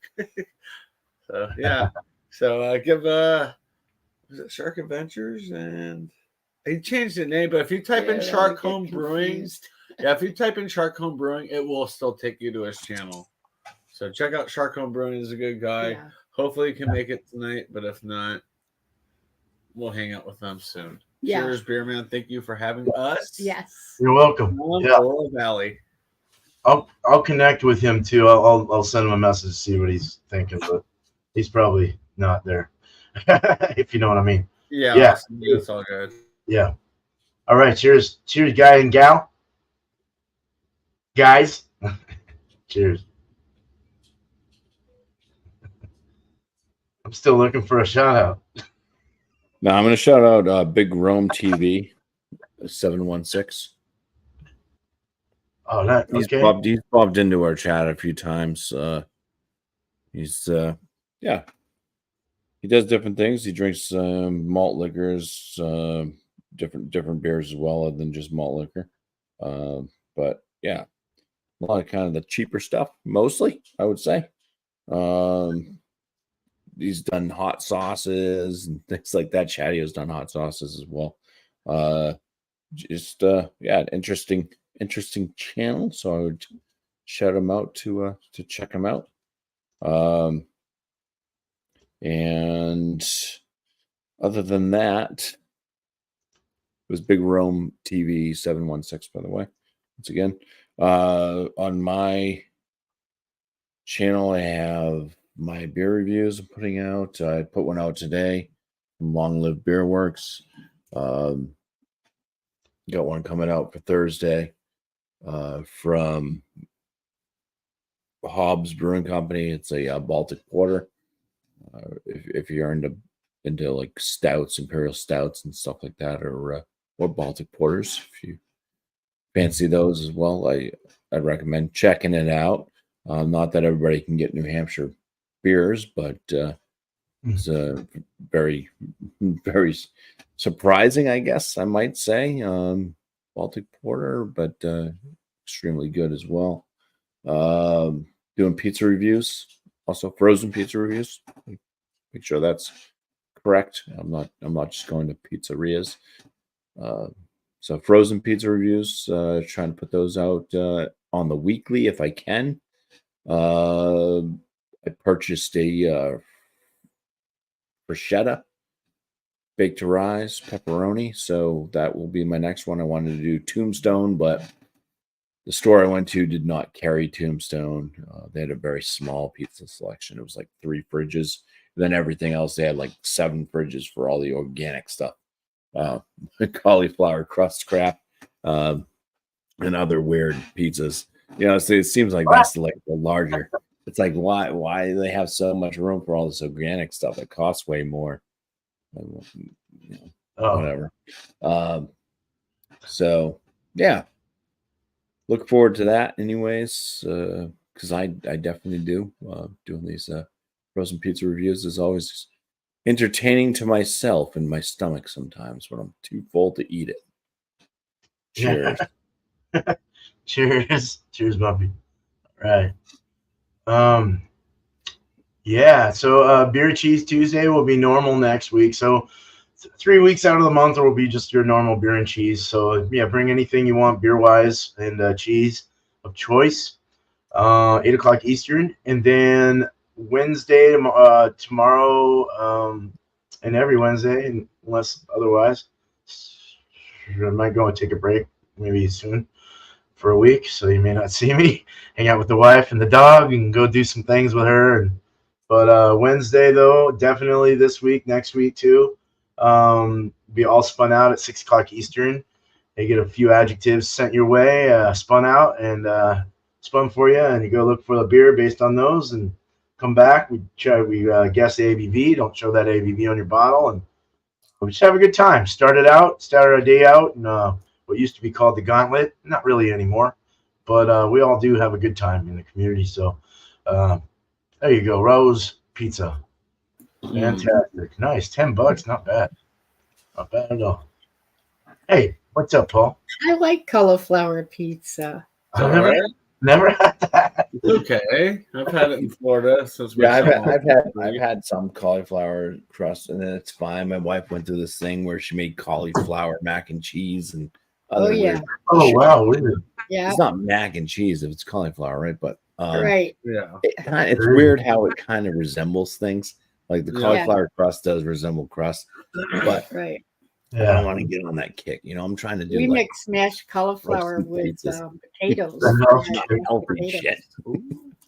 So yeah, so give was it Shark Adventures, and he changed the name, but if you type in Shark Home Brewing, if you type in Shark Home Brewing, it will still take you to his channel. So check out Shark Home Brewing. He's a good guy. Yeah. Hopefully he can make it tonight, but if not, we'll hang out with them soon. Yeah. Cheers, Beerman. Thank you for having us. Yes. You're welcome. Yeah. Laurel Valley. I'll connect with him too. I'll send him a message to see what he's thinking, but he's probably not there. If you know what I mean. Yeah. Yeah. Awesome. It's all good. Yeah. All right. Cheers, guy and gal. Guys. Cheers. I'm still looking for a shout out. Now I'm going to shout out Big Rome TV 716. Oh, that He's okay. popped into our chat a few times. He's yeah. He does different things. He drinks malt liquors, different beers as well, other than just malt liquor. But yeah, a lot of kind of the cheaper stuff, mostly, I would say. He's done hot sauces and things like that. Chadeo's done hot sauces as well. Yeah, interesting channel. So I would shout him out to check him out. And other than that, it was Big Rome TV 716, by the way. Once again, on my channel, I have my beer reviews I'm putting out. I put one out today from Long Live Beer Works. Got one coming out for Thursday from Hobbs Brewing Company. It's a Baltic Porter. If you're into like stouts, imperial stouts, and stuff like that, or Baltic porters, if you fancy those as well, I'd recommend checking it out. Not that everybody can get New Hampshire beers, but it's very, very surprising, I guess I might say. Baltic porter, but extremely good as well. Doing pizza reviews, also frozen pizza reviews. Make sure that's correct. I'm not just going to pizzerias. So frozen pizza reviews, trying to put those out on the weekly if I can. I purchased a bruschetta, baked to rise, pepperoni. So that will be my next one. I wanted to do Tombstone, but the store I went to did not carry Tombstone. They had a very small pizza selection. It was like 3 fridges. Then everything else, they had like 7 fridges for all the organic stuff. Cauliflower crust crap, and other weird pizzas. You know, so it seems like that's like the larger. It's like why do they have so much room for all this organic stuff? It costs way more. Whatever. So yeah, look forward to that anyways, because I definitely do. Doing these frozen pizza reviews is always entertaining to myself and my stomach sometimes when I'm too full to eat it. Cheers. Cheers, Bumpy. Right. Yeah, so Beer Cheese Tuesday will be normal next week. So 3 weeks out of the month will be just your normal beer and cheese. So yeah, bring anything you want beer-wise and cheese of choice. 8 o'clock Eastern. And then Wednesday, tomorrow, and every Wednesday, unless otherwise, I might go and take a break maybe soon for a week, so you may not see me. Hang out with the wife and the dog and go do some things with her. But Wednesday, though, definitely this week, next week too, be all spun out at 6 o'clock Eastern. They get a few adjectives sent your way, spun out and spun for you, and you go look for the beer based on those and come back. We guess the ABV. Don't show that ABV on your bottle, and we just have a good time. Started our day out in what used to be called the Gauntlet. Not really anymore, but we all do have a good time in the community. So there you go, Rose Pizza. Fantastic. Nice. $10. Not bad. Not bad at all. Hey, what's up, Paul? I like cauliflower pizza. I've never had that. Okay, I've had it in Florida since. Yeah, I've had some cauliflower crust, and then it's fine. My wife went through this thing where she made cauliflower mac and cheese and other yeah. weird Oh shit. wow, weird. Yeah. It's not mac and cheese if it's cauliflower, right? But Right. Yeah. it's weird how it kind of resembles things. Like the Yeah. cauliflower crust does resemble crust, but Right. I don't Yeah. want to get on that kick. You know, I'm trying to do We like mix mashed cauliflower roasted with pizzas. potatoes. healthy Potatoes. shit.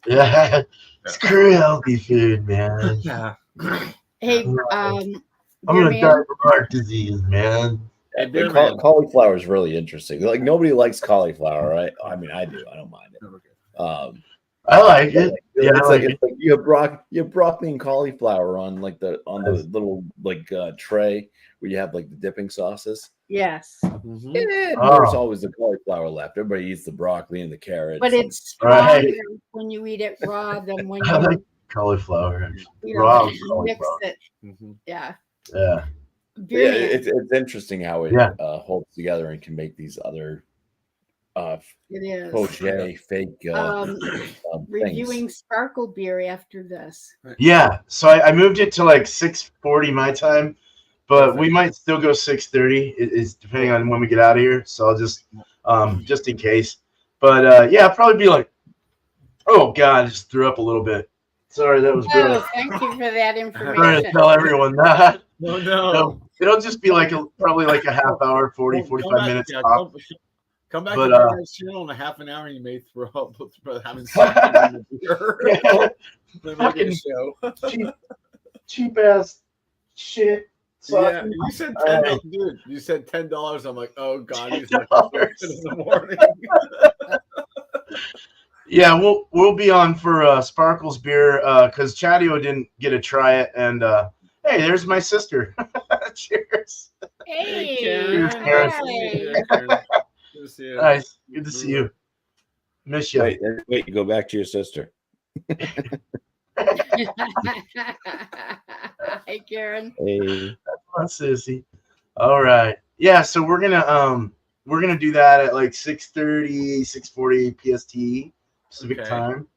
Yeah. Screw healthy food, man. Yeah. Hey, I'm Beer gonna die Man, from heart disease, man. Hey, But Beer Man. cauliflower is really interesting. Like nobody likes cauliflower, right? I mean, I do. I don't mind it. I like it. Yeah, I like it. It's like you have broccoli and cauliflower on the little tray where you have like the dipping sauces. yes, Mhm. There's Oh. always the cauliflower left. Everybody eats the broccoli and the carrots. but and- it's stronger Right. when you eat it raw than when I like you, cauliflower. you Raw mix cauliflower. it. Mhm. Yeah. Yeah. Beer yeah, Man, it's interesting how it Yeah. holds together and can make these other it is. crochet fake Reviewing things. sparkle beer after this. Yeah. So I moved it to like 6:40 my time, but Perfect. we might still go 6:30. It's depending on when we get out of here. So I'll just in case. But yeah, I'll probably be like, oh God, I just threw up a little bit. Sorry, that was gross. Oh, thank you for that I'm trying to information. tell everyone that. No, No, it'll just be like probably like a half hour, 40, Well, 45 minutes. Yeah, top. come back But, to my channel in a half an hour. And you may throw up for having something in the beer. Yeah, Then Fucking- maybe a show. cheap ass shit. Yeah, you said $10, dude. You said $10. I'm like, oh God, he's like in the morning. Yeah, we'll be on for Sparkles beer because Chadeo didn't get to try it, and hey, there's my sister. Cheers. Hey, Karen. Karen. hey. Good to see you. Nice, good to see you. Miss you. Wait, you go back to your sister. Hey, Karen. Hey. on, sissy. All right. Yeah, so we're gonna do that at like 6:30, 6:40 PST Pacific Okay. time.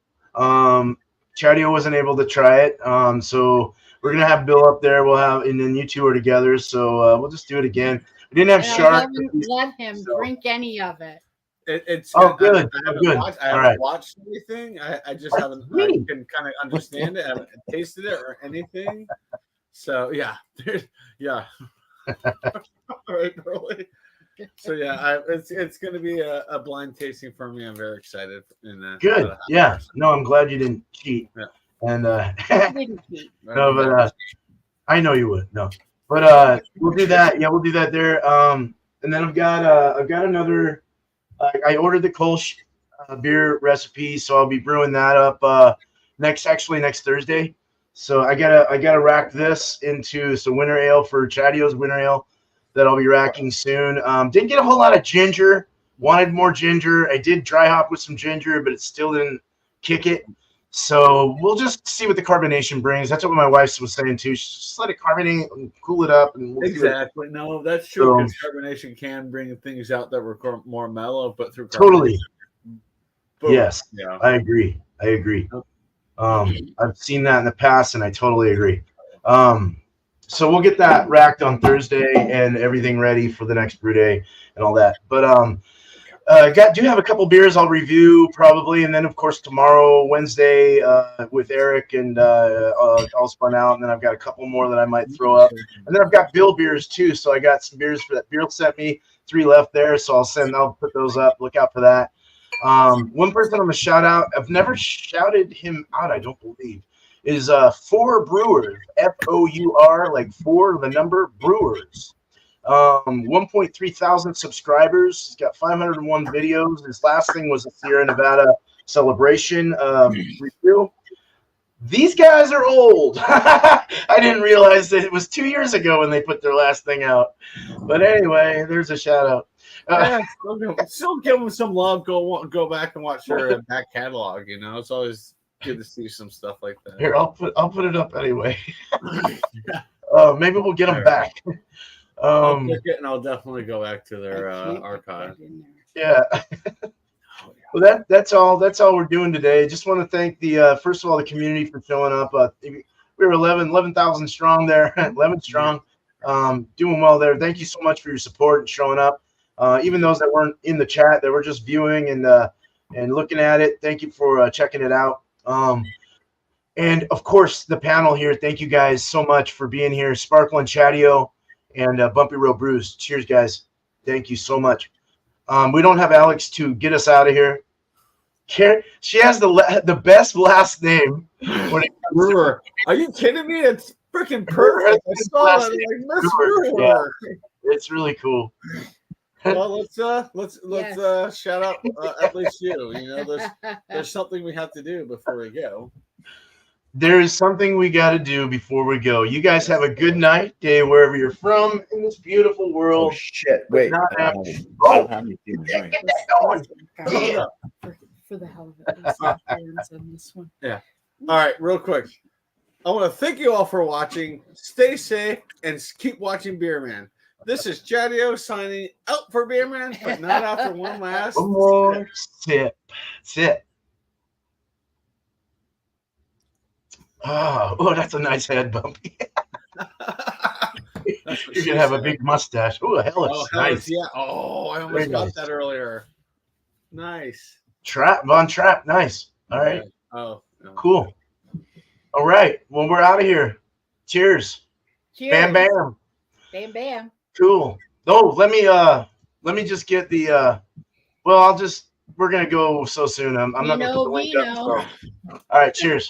Chadeo wasn't able to try it. So we're gonna have Bill up there. We'll have, and then you two are together. So we'll just do it again. We didn't have And I Shark. haven't let him so- drink any of it. Good. I haven't Good. Watched, I All haven't right. watched anything. I just What haven't. do you I mean? can kind of understand it. I haven't tasted it or anything. So yeah, yeah. All right, really. So yeah, it's going to be a blind tasting for me. I'm very excited. Good. Yeah. No, I'm glad you didn't cheat. Yeah. And I didn't eat. no, but I know you would. No, but we'll do that. Yeah, we'll do that there. And then I've got another. I ordered the Kolsch beer recipe, so I'll be brewing that up next Thursday. So I gotta rack this into some winter ale for Chadeo's winter ale that I'll be racking soon. Didn't get a whole lot of ginger. Wanted more ginger. I did dry hop with some ginger, but it still didn't kick it. So we'll just see what the carbonation brings. That's what my wife was saying too. Just let it carbonate and cool it up, and we'll see what- Exactly. No, that's true. Because carbonation can bring things out that were more mellow, but through Totally. carbonation, boom. Yes, Yeah. I agree. I've seen that in the past, and I totally agree. So we'll get that racked on Thursday and everything ready for the next brew day and all that. But do have a couple beers I'll review probably, and then of course tomorrow, Wednesday, with Eric and all spun out, and then I've got a couple more that I might throw up, and then I've got Bill beers too. So I got some beers for that. Bill sent me 3 left there, so I'll put those up. Look out for that. One person I'm gonna shout out. I've never shouted him out, I don't believe. Is 4 Brewers, FOUR, like 4 the number Brewers. 1.3 thousand subscribers. He's got 501 videos. His last thing was a Sierra Nevada celebration review. These guys are old. I didn't realize that it was 2 years ago when they put their last thing out. But anyway, there's a shout out. Yeah, still give them some love. Go back and watch their back catalog. You know, it's always good to see some stuff like that. Here, I'll put it up anyway. Maybe we'll get them back. I'll click it and I'll definitely go back to their archive. Yeah. Well, that's all we're doing today. Just want to thank the first of all the community for showing up. We were 11,000 strong there, 11 strong, doing well there. Thank you so much for your support and showing up. Even those that weren't in the chat, that were just viewing and looking at it. Thank you for checking it out. And of course, the panel here. Thank you guys so much for being here. Sparkle and Chadeo and Bumpy Road Brews. Cheers, guys. Thank you so much. We don't have Alex to get us out of here. She has the best last name. Brewer. Are you kidding me? It's freaking perfect. I saw that. Like, Miss Brewer. Yeah, it's really cool. Well, let's shout out at least you. You know, there's something we have to do before we go. There is something we got to do before we go. You guys have a good night, day, wherever you're from in this beautiful world. Oh, shit. Wait. I don't have anything right. For the hell of it. On this one. Yeah. All right, real quick. I want to thank you all for watching. Stay safe and keep watching Beer Man. This is Chadeo signing out for Beer Man, but not after one more sip. Sip. Oh, that's a nice head, Bumpy. You're gonna have a big mustache. Oh, hell, it's nice. Yeah. Oh, I almost got that earlier. Nice. Von Trapp. Nice. All right. Oh, no. Cool. All right. Well, we're out of here. Cheers. Cheers. Bam, bam. Bam, bam. Cool. Oh, let me just get the. Well, we're gonna go so soon. I'm not gonna put the link up. So. All right. Cheers.